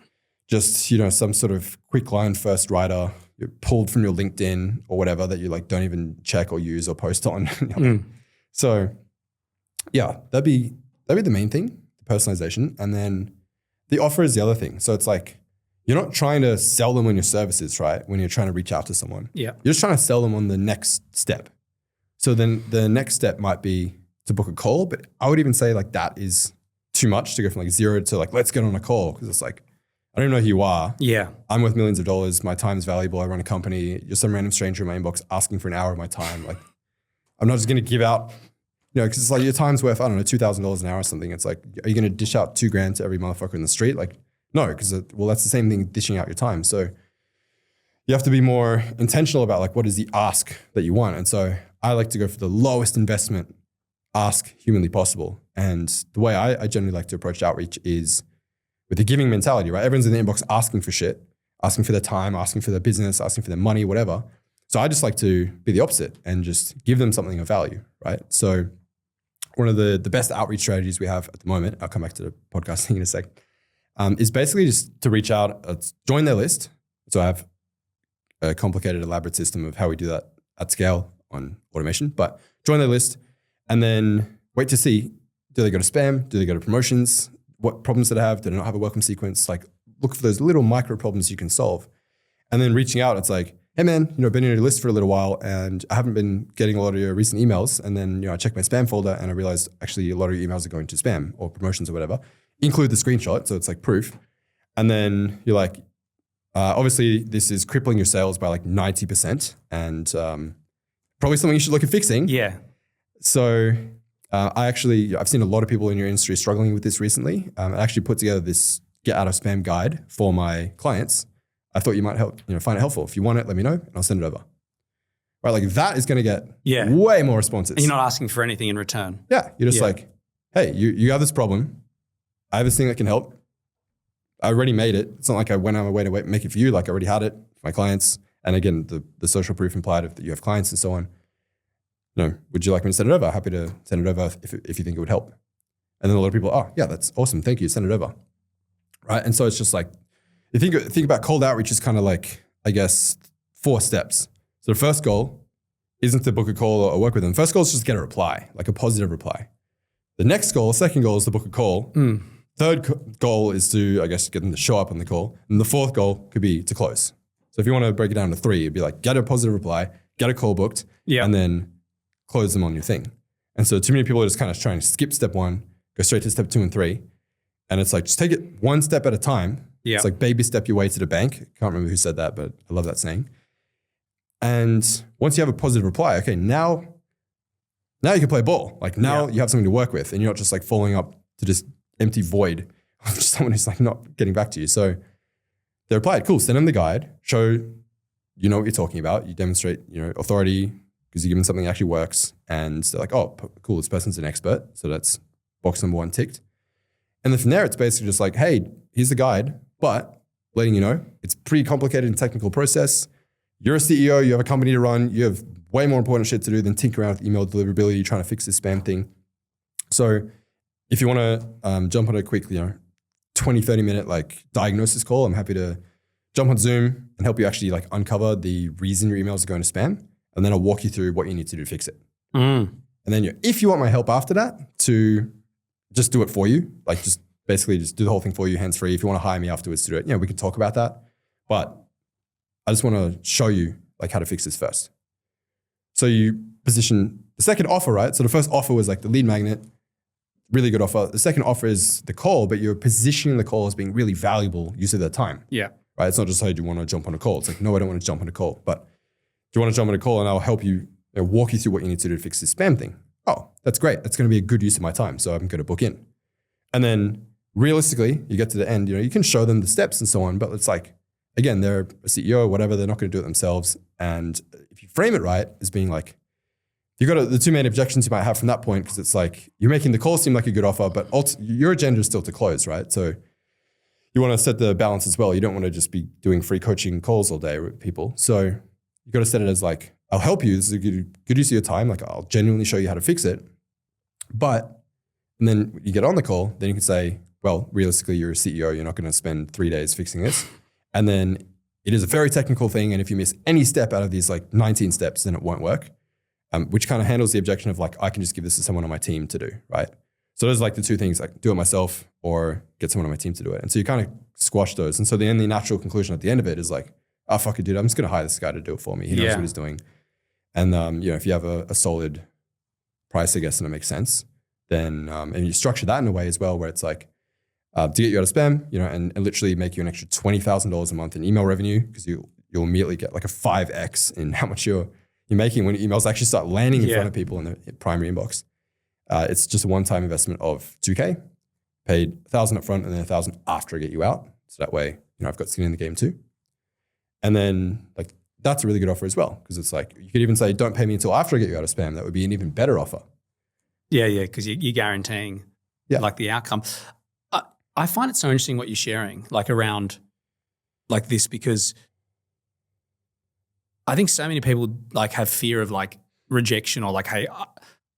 [SPEAKER 1] Just, some sort of quick line first writer, you're pulled from your LinkedIn or whatever that you like don't even check or use or post on. So yeah, that'd be the main thing. Personalization. And then the offer is the other thing. So it's like, you're not trying to sell them on your services, right? When you're trying to reach out to someone. Yeah. You're just trying to sell them on the next step. So then the next step might be to book a call, but I would even say like that is too much to go from like 0 to like, let's get on a call. Cause it's like, I don't know who you are. Yeah. I'm worth millions of dollars. My time is valuable. I run a company. You're some random stranger in my inbox asking for an hour of my time. Like, I'm not just going to give out, because it's like your time's worth, I don't know, $2,000 an hour or something. It's like, are you going to dish out $2,000 to every motherfucker in the street? Like, no, because, well, that's the same thing, dishing out your time. So you have to be more intentional about like, what is the ask that you want? And so I like to go for the lowest investment ask humanly possible. And the way I generally like to approach outreach is with the giving mentality, right? Everyone's in the inbox asking for shit, asking for their time, asking for their business, asking for their money, whatever. So I just like to be the opposite and just give them something of value, right? So one of the best outreach strategies we have at the moment, I'll come back to the podcasting in a sec, is basically just to reach out, join their list. So I have a complicated, elaborate system of how we do that at scale on automation, but join their list and then wait to see, do they go to spam? Do they go to promotions? What problems do they have? Do they not have a welcome sequence? Like look for those little micro problems you can solve. And then reaching out, it's like, hey man, been in your list for a little while and I haven't been getting a lot of your recent emails. And then, I checked my spam folder and I realized actually a lot of your emails are going to spam or promotions or whatever. Include the screenshot. So it's like proof. And then you're like, obviously this is crippling your sales by like 90% and probably something you should look at fixing.
[SPEAKER 2] Yeah.
[SPEAKER 1] So I've seen a lot of people in your industry struggling with this recently. I actually put together this get out of spam guide for my clients. I thought you might find it helpful. If you want it, let me know and I'll send it over. Right, like that is going to get way more responses.
[SPEAKER 2] And you're not asking for anything in return.
[SPEAKER 1] Yeah, you're just like, hey, you have this problem. I have this thing that can help. I already made it. It's not like I went on my way to make it for you. Like I already had it for my clients. And again, the social proof implied that you have clients and so on. Would you like me to send it over? Happy to send it over if you think it would help. And then a lot of people, oh yeah, that's awesome. Thank you. Send it over. Right. And so it's just like, you think about cold outreach is kind of like, I guess, 4 steps. So the first goal isn't to book a call or work with them. The first goal is just get a reply, like a positive reply. The next goal, second goal is to book a call. Third goal is to, I guess, get them to show up on the call. And the fourth goal could be to close. So if you want to break it down to 3, it'd be like, get a positive reply, get a call booked, and then close them on your thing. And so too many people are just kind of trying to skip step 1, go straight to step 2 and 3. And it's like, just take it one step at a time. Yeah. It's like baby step your way to the bank. Can't remember who said that, but I love that saying. And once you have a positive reply, okay, now you can play ball. Like now you have something to work with and you're not just like falling up to this empty void of just someone who's like not getting back to you. So they replied, cool, send them the guide, show you know what you're talking about. You demonstrate, authority because you give them something that actually works. And they're like, oh, cool, this person's an expert. So that's box number 1 ticked. And then from there, it's basically just like, hey, here's the guide, but letting you know, it's a pretty complicated and technical process. You're a CEO, you have a company to run, you have way more important shit to do than tinker around with email deliverability, trying to fix this spam thing. So if you want to jump on a quick, 20, 30 minute like diagnosis call, I'm happy to jump on Zoom and help you actually like uncover the reason your emails are going to spam. And then I'll walk you through what you need to do to fix it. And then if you want my help after that to just do it for you, like just basically just do the whole thing for you, hands-free. If you want to hire me afterwards to do it, we can talk about that. But I just want to show you like how to fix this first. So you position the second offer, right? So the first offer was like the lead magnet, really good offer. The second offer is the call, but you're positioning the call as being really valuable use of their time. Yeah. Right? It's not just, hey, do you want to jump on a call? It's like, no, I don't want to jump on a call. But do you want to jump on a call and I'll help you, walk you through what you need to do to fix this spam thing? Oh, that's great. That's going to be a good use of my time. So I'm going to book in. And then realistically, you get to the end, you can show them the steps and so on, but it's like, again, they're a CEO or whatever, they're not going to do it themselves. And if you frame it right as being like, you got the 2 main objections you might have from that point, because it's like, you're making the call seem like a good offer, but your agenda is still to close, right? So you want to set the balance as well. You don't want to just be doing free coaching calls all day with people. So you got to set it as like, I'll help you. This is a good use of your time. Like I'll genuinely show you how to fix it. And then you get on the call, then you can say, well, realistically, you're a CEO. You're not going to spend 3 days fixing this. And then it is a very technical thing. And if you miss any step out of these like 19 steps, then it won't work. Which kind of handles the objection of like, I can just give this to someone on my team to do, right? So those are like the 2 things, like do it myself or get someone on my team to do it. And so you kind of squash those. And so the natural conclusion at the end of it is like, oh, fuck it, dude, I'm just going to hire this guy to do it for me. He knows what he's doing. And, if you have a solid price, I guess, and it makes sense, then, and you structure that in a way as well, where it's like, to get you out of spam, and literally make you an extra $20,000 a month in email revenue, because you'll immediately get like a 5x in how much you're making when your emails actually start landing in front of people in the primary inbox. It's just a one-time investment of $2,000, paid $1,000 up front and then $1,000 after I get you out. So that way, I've got skin in the game too. And then like that's a really good offer as well, because it's like you could even say, don't pay me until after I get you out of spam. That would be an even better offer.
[SPEAKER 2] Yeah, because you're guaranteeing like the outcome. I find it so interesting what you're sharing, like around like this, because I think so many people like have fear of like rejection, or like, hey,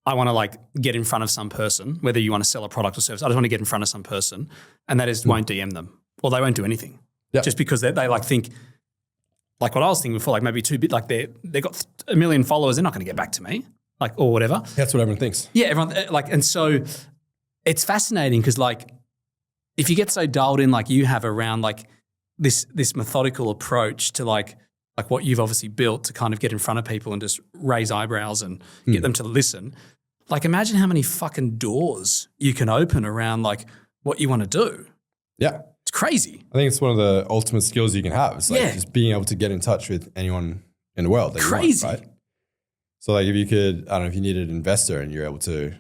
[SPEAKER 2] I want to like get in front of some person, whether you want to sell a product or service. I just want to get in front of some person, and they just won't DM them, or they won't do anything, just because they like think, like what I was thinking before, like maybe too big, like they got 1 million followers, they're not going to get back to me, like, or whatever.
[SPEAKER 1] That's what everyone thinks.
[SPEAKER 2] Yeah, everyone like, and so it's fascinating because like if you get so dialed in like you have around like this methodical approach to like what you've obviously built to kind of get in front of people and just raise eyebrows and get them to listen. Like imagine how many fucking doors you can open around like what you want to do.
[SPEAKER 1] Yeah.
[SPEAKER 2] It's crazy.
[SPEAKER 1] I think it's one of the ultimate skills you can have. It's like just being able to get in touch with anyone in the world that you want, right? So like if you could, I don't know, if you needed an investor and you're able to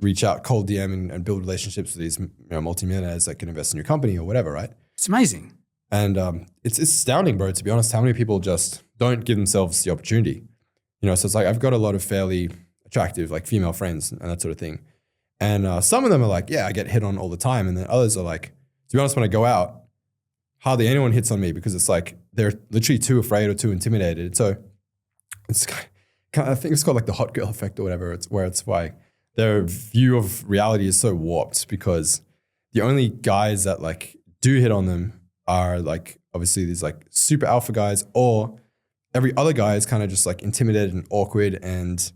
[SPEAKER 1] reach out, cold DM and build relationships with these multimillionaires that can invest in your company or whatever, right?
[SPEAKER 2] It's amazing.
[SPEAKER 1] And it's astounding, bro, to be honest, how many people just don't give themselves the opportunity. So it's like I've got a lot of fairly attractive like female friends and that sort of thing. And some of them are like, yeah, I get hit on all the time. And then others are like, to be honest, when I go out, hardly anyone hits on me because it's like they're literally too afraid or too intimidated. So it's I think it's called like the hot girl effect or whatever. It's why their view of reality is so warped, because the only guys that like do hit on them are like obviously these like super alpha guys, or every other guy is kind of just like intimidated and awkward and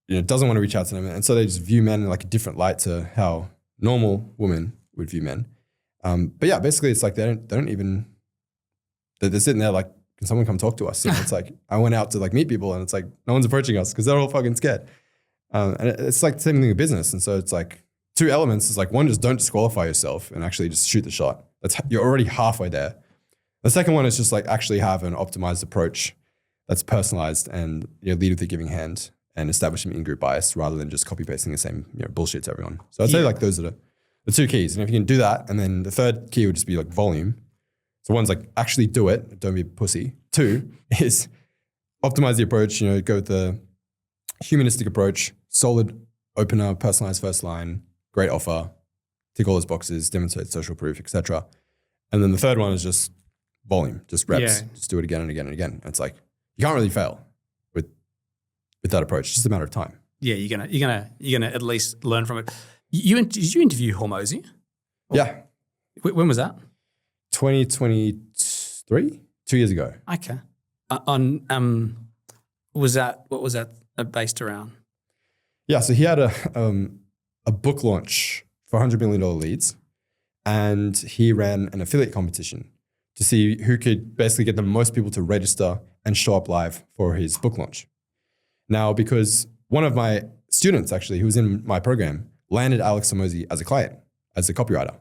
[SPEAKER 1] doesn't want to reach out to them, and so they just view men in like a different light to how normal women would view men. But yeah, basically it's like they're sitting there like, can someone come talk to us? It's like I went out to like meet people and it's like no one's approaching us because they're all fucking scared. And it's like the same thing in business. And so it's like two elements. It's like one, just don't disqualify yourself and actually just shoot the shot. You're already halfway there. The second one is just like actually have an optimized approach that's personalized and lead with the giving hand and establish an in-group bias rather than just copy pasting the same bullshit to everyone. So I'd say like those are the two keys. And if you can do that, and then the third key would just be like volume. So one's like actually do it, don't be a pussy. Two is optimize the approach, go with the humanistic approach, solid opener, personalized first line, great offer, tick all those boxes, demonstrate social proof, etc. And then the third one is just volume, just reps, just do it again and again and again. And it's like you can't really fail with that approach. It's just a matter of time. Yeah,
[SPEAKER 2] you're gonna at least learn from it. Did you interview Hormozy?
[SPEAKER 1] Yeah.
[SPEAKER 2] When was that?
[SPEAKER 1] 2023, 2 years ago.
[SPEAKER 2] Okay. What was that based around?
[SPEAKER 1] Yeah, so he had a book launch for $100 million leads, and he ran an affiliate competition to see who could basically get the most people to register and show up live for his book launch. Now, because one of my students actually, who was in my program, landed Alex Hormozy as a client, as a copywriter.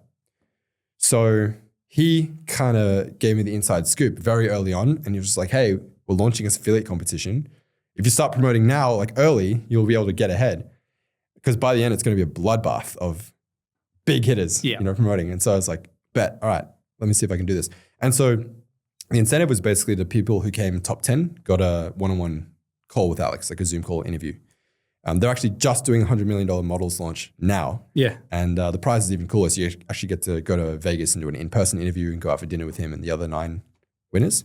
[SPEAKER 1] So he kind of gave me the inside scoop very early on, and he was just like, hey, we're launching this affiliate competition. If you start promoting now, like early, you'll be able to get ahead. Because by the end, it's going to be a bloodbath of big hitters, promoting. And so I was like, bet, all right, let me see if I can do this. And so the incentive was basically the people who came top 10 got a one-on-one call with Alex, like a Zoom call interview. They're actually just doing a $100 million models launch now. Yeah. And the prize is even cooler. So you actually get to go to Vegas and do an in-person interview and go out for dinner with him and the other 9 winners.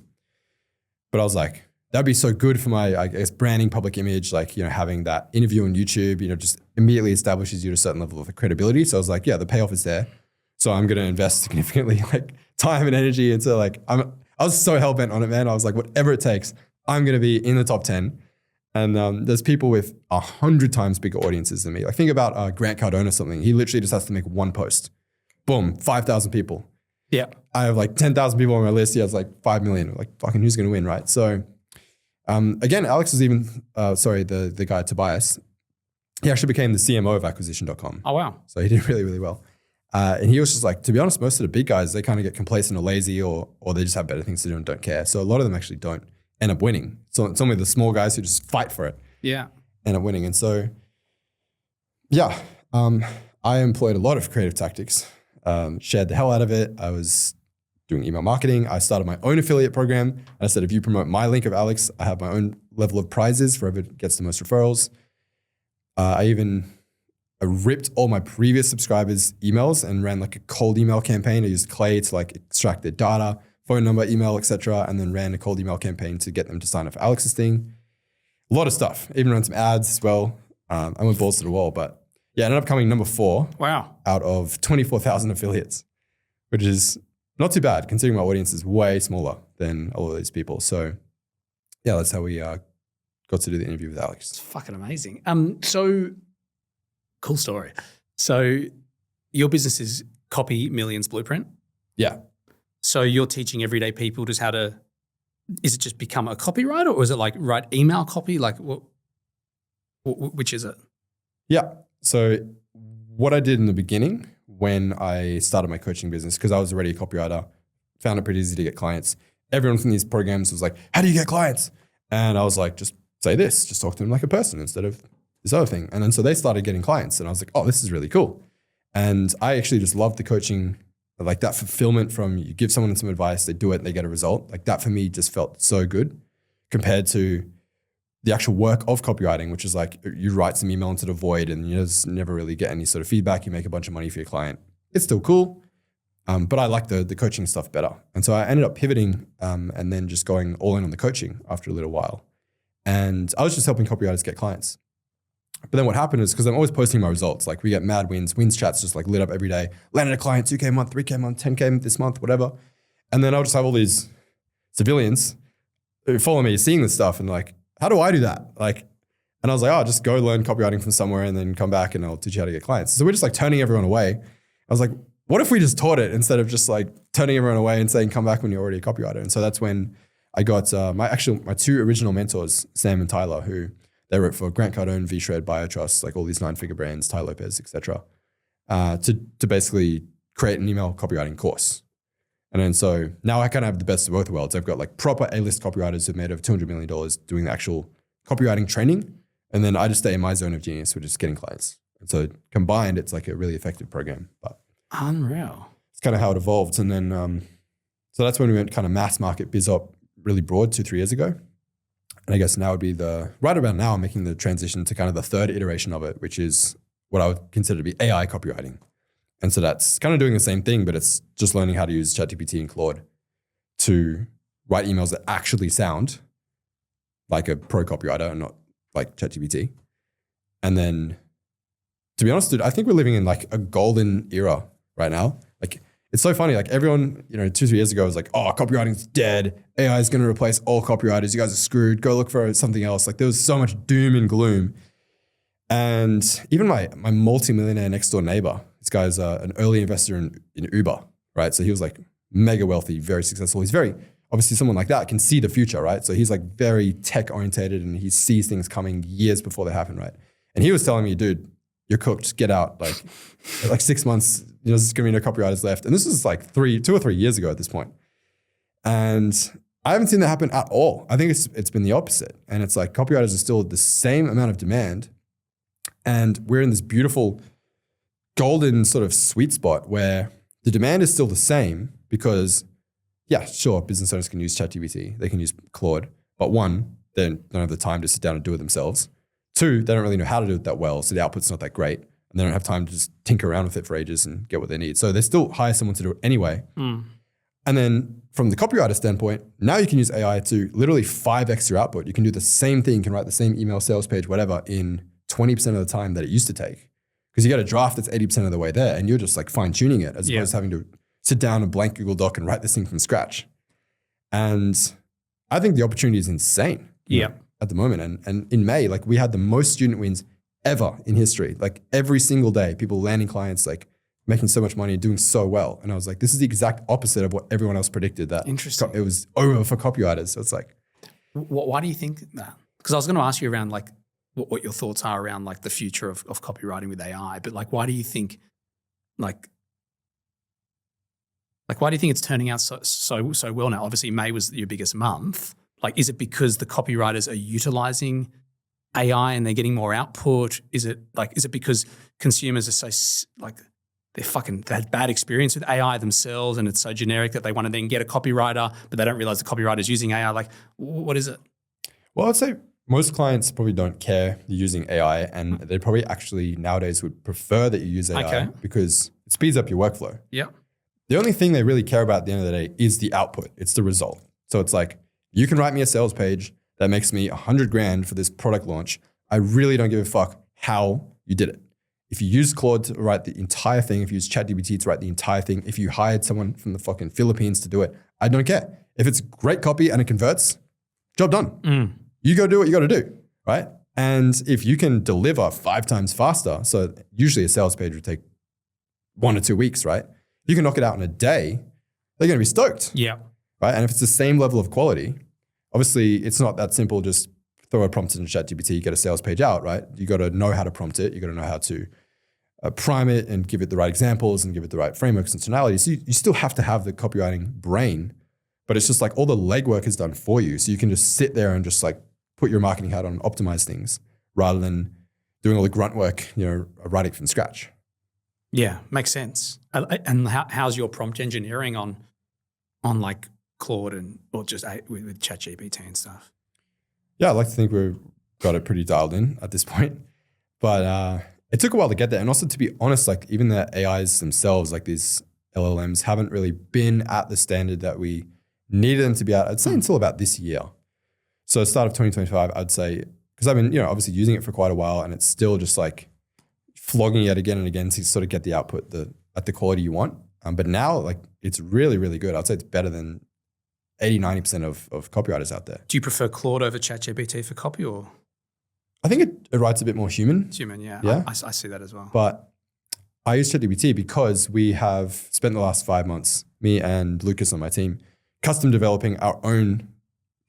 [SPEAKER 1] But I was like, that'd be so good for my, I guess, branding, public image, like, having that interview on YouTube, just immediately establishes you to a certain level of credibility. So I was like, yeah, the payoff is there. So I'm going to invest significantly like time and energy into like, I was so hell-bent on it, man. I was like, whatever it takes, I'm going to be in the top 10. And there's people with 100 times bigger audiences than me. Like think about Grant Cardone or something. He literally just has to make one post. Boom, 5,000 people. Yeah. I have like 10,000 people on my list. He has like 5 million. Like fucking who's going to win, right? So again, Alex is even, the guy Tobias, he actually became the CMO of acquisition.com.
[SPEAKER 2] Oh, wow.
[SPEAKER 1] So he did really, really well. And he was just like, to be honest, most of the big guys, they kind of get complacent or lazy or they just have better things to do and don't care. So a lot of them actually don't end up winning. So it's only the small guys who just fight for it. Yeah. End up winning. And so, yeah, I employed a lot of creative tactics, shared the hell out of it. I was doing email marketing. I started my own affiliate program. And I said, if you promote my link of Alex, I have my own level of prizes for whoever gets the most referrals. I ripped all my previous subscribers' emails and ran like a cold email campaign. I used Clay to like extract their data, phone number, email, etc., and then ran a cold email campaign to get them to sign up for Alex's thing. A lot of stuff. Even ran some ads as well. I went balls to the wall, but yeah, I ended up coming number 4 out of 24,000 affiliates, which is not too bad considering my audience is way smaller than all of these people. So yeah, that's how we got to do the interview with Alex.
[SPEAKER 2] It's fucking amazing. So cool story. So your business is Copy Millions Blueprint.
[SPEAKER 1] Yeah.
[SPEAKER 2] So you're teaching everyday people just how to, is it just become a copywriter or is it like write email copy? Like which is it?
[SPEAKER 1] Yeah. So what I did in the beginning when I started my coaching business, because I was already a copywriter, found it pretty easy to get clients. Everyone from these programs was like, how do you get clients? And I was like, just say this, just talk to them like a person instead of this other thing. And then so they started getting clients and I was like, oh, this is really cool. And I actually just loved the coaching, like that fulfillment from you give someone some advice, they do it and they get a result. Like that for me just felt so good compared to the actual work of copywriting, which is like you write some email into the void and you just never really get any sort of feedback. You make a bunch of money for your client. It's still cool, but I like the coaching stuff better. And so I ended up pivoting and then just going all in on the coaching after a little while. And I was just helping copywriters get clients. But then what happened is because I'm always posting my results, like we get mad wins chats just like lit up every day, landed a client, 2K a month, 3K a month, 10K this month, whatever. And then I'll just have all these civilians who follow me seeing this stuff and like, how do I do that? Like, and I was like, oh, just go learn copywriting from somewhere and then come back and I'll teach you how to get clients. So we're just like turning everyone away. I was like, what if we just taught it instead of just like turning everyone away and saying, come back when you're already a copywriter? And so that's when I got my 2 original mentors, Sam and Tyler, who they wrote for Grant Cardone, V-Shred, BioTrust, like all these 9-figure brands, Ty Lopez, etc., to basically create an email copywriting course. And then so now I kind of have the best of both worlds. I've got like proper A-list copywriters who've made over $200 million doing the actual copywriting training. And then I just stay in my zone of genius, which is getting clients. And so combined, it's like a really effective program. But
[SPEAKER 2] unreal.
[SPEAKER 1] It's kind of how it evolved. And then, so that's when we went kind of mass market biz op really broad 2-3 years ago. And I guess now would be right about now I'm making the transition to kind of the 3rd iteration of it, which is what I would consider to be AI copywriting. And so that's kind of doing the same thing, but it's just learning how to use ChatGPT and Claude to write emails that actually sound like a pro copywriter and not like ChatGPT. And then, to be honest, dude, I think we're living in like a golden era right now. Like, it's so funny. Like everyone, 2-3 years ago was like, oh, copywriting's dead. AI is going to replace all copywriters. You guys are screwed. Go look for something else. Like there was so much doom and gloom. And even my multi-millionaire next door neighbor, this guy's an early investor in Uber, right? So he was like mega wealthy, very successful. He's very, obviously someone like that can see the future, right? So he's like very tech orientated and he sees things coming years before they happen, right? And he was telling me, dude, you're cooked, just get out. Like 6 months, there's going to be no copywriters left. And this is like 2 or 3 years ago at this point. And I haven't seen that happen at all. I think it's been the opposite. And it's like copywriters are still the same amount of demand. And we're in this beautiful golden sort of sweet spot where the demand is still the same because, yeah, sure, business owners can use ChatGPT. They can use Claude. But 1, they don't have the time to sit down and do it themselves. 2, they don't really know how to do it that well. So the output's not that great. And they don't have time to just tinker around with it for ages and get what they need. So they still hire someone to do it anyway. And then from the copywriter standpoint, now you can use AI to literally 5x your output. You can do the same thing, you can write the same email, sales page, whatever, in 20% of the time that it used to take. Because you got a draft that's 80% of the way there and you're just like fine tuning it as opposed to having to sit down a blank Google Doc and write this thing from scratch. And I think the opportunity is insane at the moment. And in May, like we had the most student wins ever in history. Like every single day, people landing clients, like making so much money and doing so well. And I was like, this is the exact opposite of what everyone else predicted, that
[SPEAKER 2] Interesting.
[SPEAKER 1] It was over for copywriters. So it's like.
[SPEAKER 2] Why do you think that? Because I was going to ask you around like what your thoughts are around like the future of copywriting with AI, but like why do you think why do you think it's turning out so well now? Obviously May was your biggest month. Like, is it because the copywriters are utilizing AI and they're getting more output? Is it because consumers are so like they had bad experience with AI themselves, and it's so generic that they want to then get a copywriter, but they don't realize the copywriter is using AI. Like, what is it?
[SPEAKER 1] Well, I'd say most clients probably don't care you're using AI, and they probably actually nowadays would prefer that you use AI because it speeds up your workflow.
[SPEAKER 2] Yeah.
[SPEAKER 1] The only thing they really care about at the end of the day is the output. It's the result. So it's like, you can write me a sales page that makes me $100,000 for this product launch. I really don't give a fuck how you did it. If you use Claude to write the entire thing, if you use ChatGPT to write the entire thing, if you hired someone from the fucking Philippines to do it, I don't care. If it's great copy and it converts, job done. You go do what you got to do, right? And if you can deliver 5 times faster, so usually a sales page would take 1 or 2 weeks, right? You can knock it out in a day, they're going to be stoked.
[SPEAKER 2] Yeah.
[SPEAKER 1] Right. And if it's the same level of quality, obviously it's not that simple. Just throw a prompt in ChatGPT, get a sales page out, right? You got to know how to prompt it. You got to know how to prime it and give it the right examples and give it the right frameworks and tonalities. So you still have to have the copywriting brain, but it's just like all the legwork is done for you. So you can just sit there and just like put your marketing hat on and optimize things rather than doing all the grunt work, writing from scratch.
[SPEAKER 2] Yeah, makes sense. And how's your prompt engineering on like Claude or just with ChatGPT and stuff?
[SPEAKER 1] Yeah, I like to think we've got it pretty dialed in at this point, but it took a while to get there. And also, to be honest, like even the AIs themselves, like these LLMs, haven't really been at the standard that we needed them to be at. I'd say until about this year. So start of 2025, I'd say, because I've been obviously using it for quite a while, and it's still just like flogging it again and again to sort of get the output at the quality you want. But now, like, it's really, really good. I'd say it's better than 80-90% of copywriters out there.
[SPEAKER 2] Do you prefer Claude over ChatGPT for copy, or?
[SPEAKER 1] I think it writes a bit more human.
[SPEAKER 2] It's human, yeah.
[SPEAKER 1] Yeah.
[SPEAKER 2] I see that as well.
[SPEAKER 1] But I use ChatGPT because we have spent the last 5 months, me and Lucas on my team, custom developing our own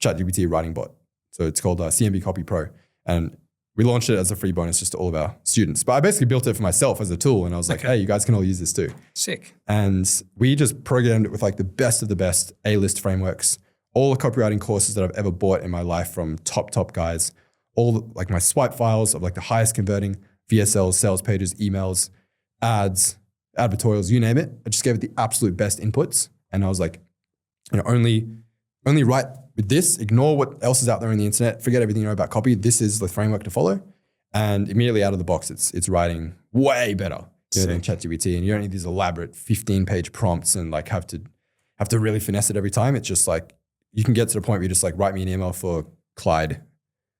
[SPEAKER 1] ChatGPT writing bot. So it's called CMB Copy Pro. And we launched it as a free bonus just to all of our students. But I basically built it for myself as a tool. And I was like, hey, you guys can all use this too.
[SPEAKER 2] Sick.
[SPEAKER 1] And we just programmed it with like the best of the best A-list frameworks, all the copywriting courses that I've ever bought in my life from top guys, all like my swipe files of like the highest converting VSLs, sales pages, emails, ads, advertorials, you name it. I just gave it the absolute best inputs. And I was like, only write with this, ignore what else is out there on the internet, forget everything you know about copy. This is the framework to follow. And immediately out of the box, it's writing way better than ChatGPT. And you don't need these elaborate 15-page prompts and like have to really finesse it every time. It's just like, you can get to the point where you just like write me an email for Clyde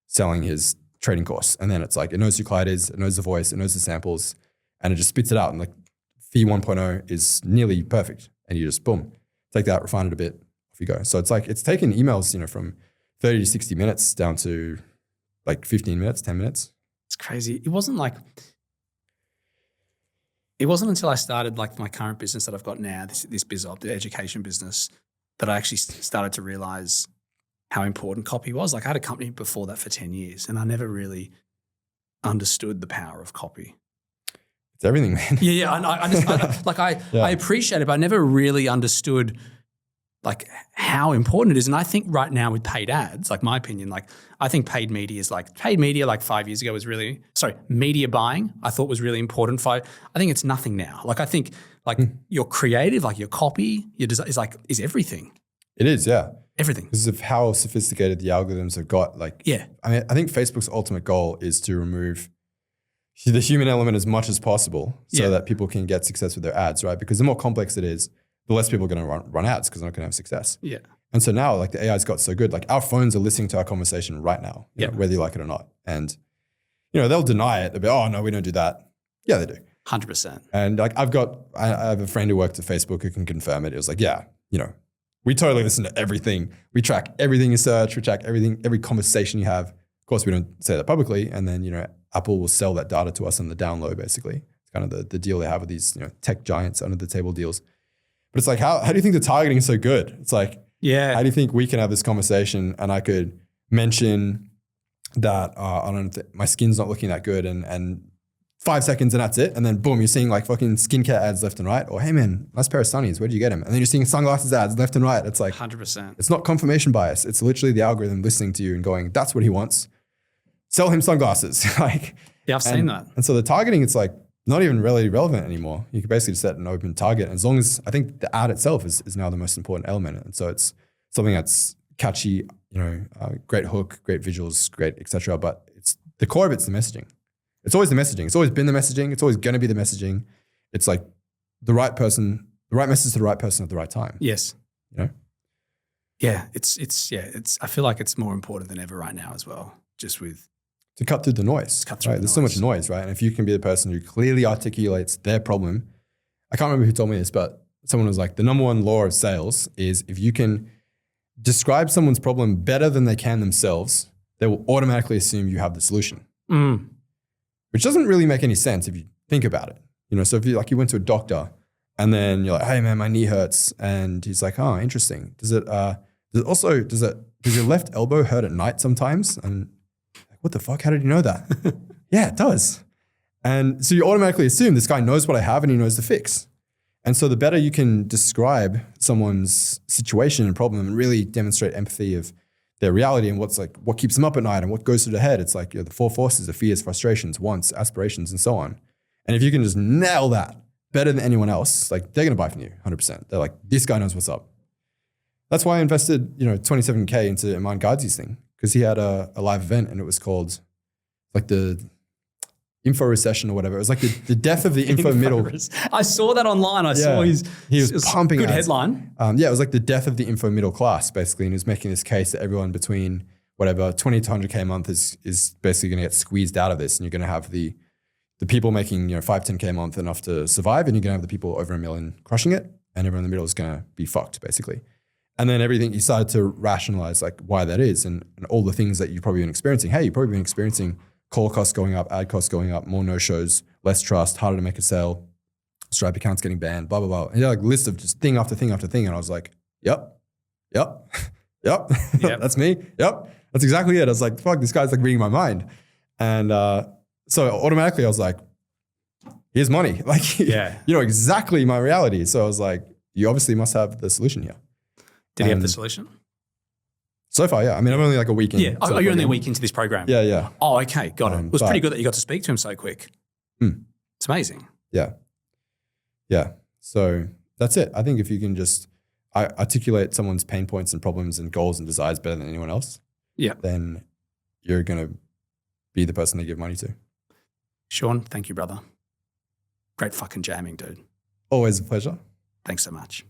[SPEAKER 1] selling his trading course. And then it's like, it knows who Clyde is, it knows the voice, it knows the samples, and it just spits it out. And like Fee 1.0 is nearly perfect. And you just boom, take that, refine it a bit, off you go. So it's like, it's taken emails, from 30 to 60 minutes down to like 15 minutes, 10 minutes.
[SPEAKER 2] It's crazy. It wasn't until I started like my current business that I've got now, this biz op, the education business, that I actually started to realize how important copy was. Like I had a company before that for 10 years and I never really understood the power of copy.
[SPEAKER 1] It's everything, man.
[SPEAKER 2] Yeah. I appreciate it, but I never really understood like how important it is. And I think right now with paid ads, like my opinion, like I think paid media like 5 years ago was really, media buying I thought was really important. I think it's nothing now. Like I think like your creative, like your copy, your design is everything.
[SPEAKER 1] It is, yeah.
[SPEAKER 2] Everything.
[SPEAKER 1] Because of how sophisticated the algorithms have got. Like,
[SPEAKER 2] yeah.
[SPEAKER 1] I mean, I think Facebook's ultimate goal is to remove the human element as much as possible so that people can get success with their ads, right? Because the more complex it is, the less people are going to run ads because they're not going to have success.
[SPEAKER 2] Yeah.
[SPEAKER 1] And so now, like the AI's got so good, like our phones are listening to our conversation right now, you know, whether you like it or not. And, they'll deny it. They'll be, oh, no, we don't do that. Yeah, they do.
[SPEAKER 2] 100%. And
[SPEAKER 1] like I have a friend who worked at Facebook who can confirm it. It was like, we totally listen to everything. We track everything you search. We track everything, every conversation you have. Of course, we don't say that publicly. And then, Apple will sell that data to us on the down low, basically. It's kind of the deal they have with these, tech giants under the table deals. But it's like, how do you think the targeting is so good? It's like, how do you think we can have this conversation and I could mention that my skin's not looking that good and 5 seconds and that's it. And then boom, you're seeing like fucking skincare ads left and right. Or hey man, nice pair of sunnies. Where'd you get them? And then you're seeing sunglasses ads left and right. It's like
[SPEAKER 2] 100%.
[SPEAKER 1] It's not confirmation bias. It's literally the algorithm listening to you and going, that's what he wants. Sell him sunglasses.
[SPEAKER 2] Yeah, I've seen that.
[SPEAKER 1] And so the targeting, it's like, not even really relevant anymore. You can basically set an open target. As long as I think the ad itself is now the most important element. And so it's something that's catchy, great hook, great visuals, great, etc. But it's the core of it's the messaging. It's always the messaging. It's always been the messaging. It's always going to be the messaging. It's like the right person, the right message to the right person at the right time.
[SPEAKER 2] Yes.
[SPEAKER 1] Yeah,
[SPEAKER 2] I feel like it's more important than ever right now as well. Just with
[SPEAKER 1] to cut through the noise. There's so much noise, right? And if you can be the person who clearly articulates their problem, I can't remember who told me this, but someone was like, the number one law of sales is if you can describe someone's problem better than they can themselves, they will automatically assume you have the solution. Which doesn't really make any sense if you think about it. So if you went to a doctor and then you're like, hey man, my knee hurts. And he's like, oh, interesting. Does your left elbow hurt at night sometimes? And what the fuck? How did you know that? Yeah, it does. And so you automatically assume this guy knows what I have and he knows the fix. And so the better you can describe someone's situation and problem and really demonstrate empathy of their reality and what keeps them up at night and what goes through their head. It's like the four forces of fears, frustrations, wants, aspirations, and so on. And if you can just nail that better than anyone else, they're going to buy from you 100%. They're like, this guy knows what's up. That's why I invested, $27K into Iman Gadzhi's thing, because he had a live event and it was called the info recession or whatever. It was like the death of the info middle.
[SPEAKER 2] I saw that online. I saw
[SPEAKER 1] he was pumping
[SPEAKER 2] good
[SPEAKER 1] ads.
[SPEAKER 2] Headline.
[SPEAKER 1] It was like the death of the info middle class, basically. And he was making this case that everyone between 20 to 100K a month is basically going to get squeezed out of this. And you're going to have the people making 5, 10K a month enough to survive, and you're going to have the people over $1 million crushing it, and everyone in the middle is going to be fucked, basically. And then he started to rationalize why that is and all the things that you've probably been experiencing. Hey, you've probably been experiencing call costs going up, ad costs going up, more no-shows, less trust, harder to make a sale, Stripe accounts getting banned, blah, blah, blah. And he had a list of just thing after thing after thing. And I was like, yep, that's me. Yep, that's exactly it. I was like, fuck, this guy's reading my mind. And so automatically I was like, here's money. You know exactly my reality. So I was like, you obviously must have the solution here.
[SPEAKER 2] Did he have the solution?
[SPEAKER 1] So far, yeah. I mean, I'm only a week in.
[SPEAKER 2] Yeah. Oh, you're only a week into this program.
[SPEAKER 1] Yeah.
[SPEAKER 2] Oh, okay. Got it. It was pretty good that you got to speak to him so quick. It's amazing.
[SPEAKER 1] Yeah. So that's it. I think if you can just articulate someone's pain points and problems and goals and desires better than anyone else, then you're going to be the person they give money to.
[SPEAKER 2] Sean, thank you, brother. Great fucking jamming, dude.
[SPEAKER 1] Always a pleasure.
[SPEAKER 2] Thanks so much.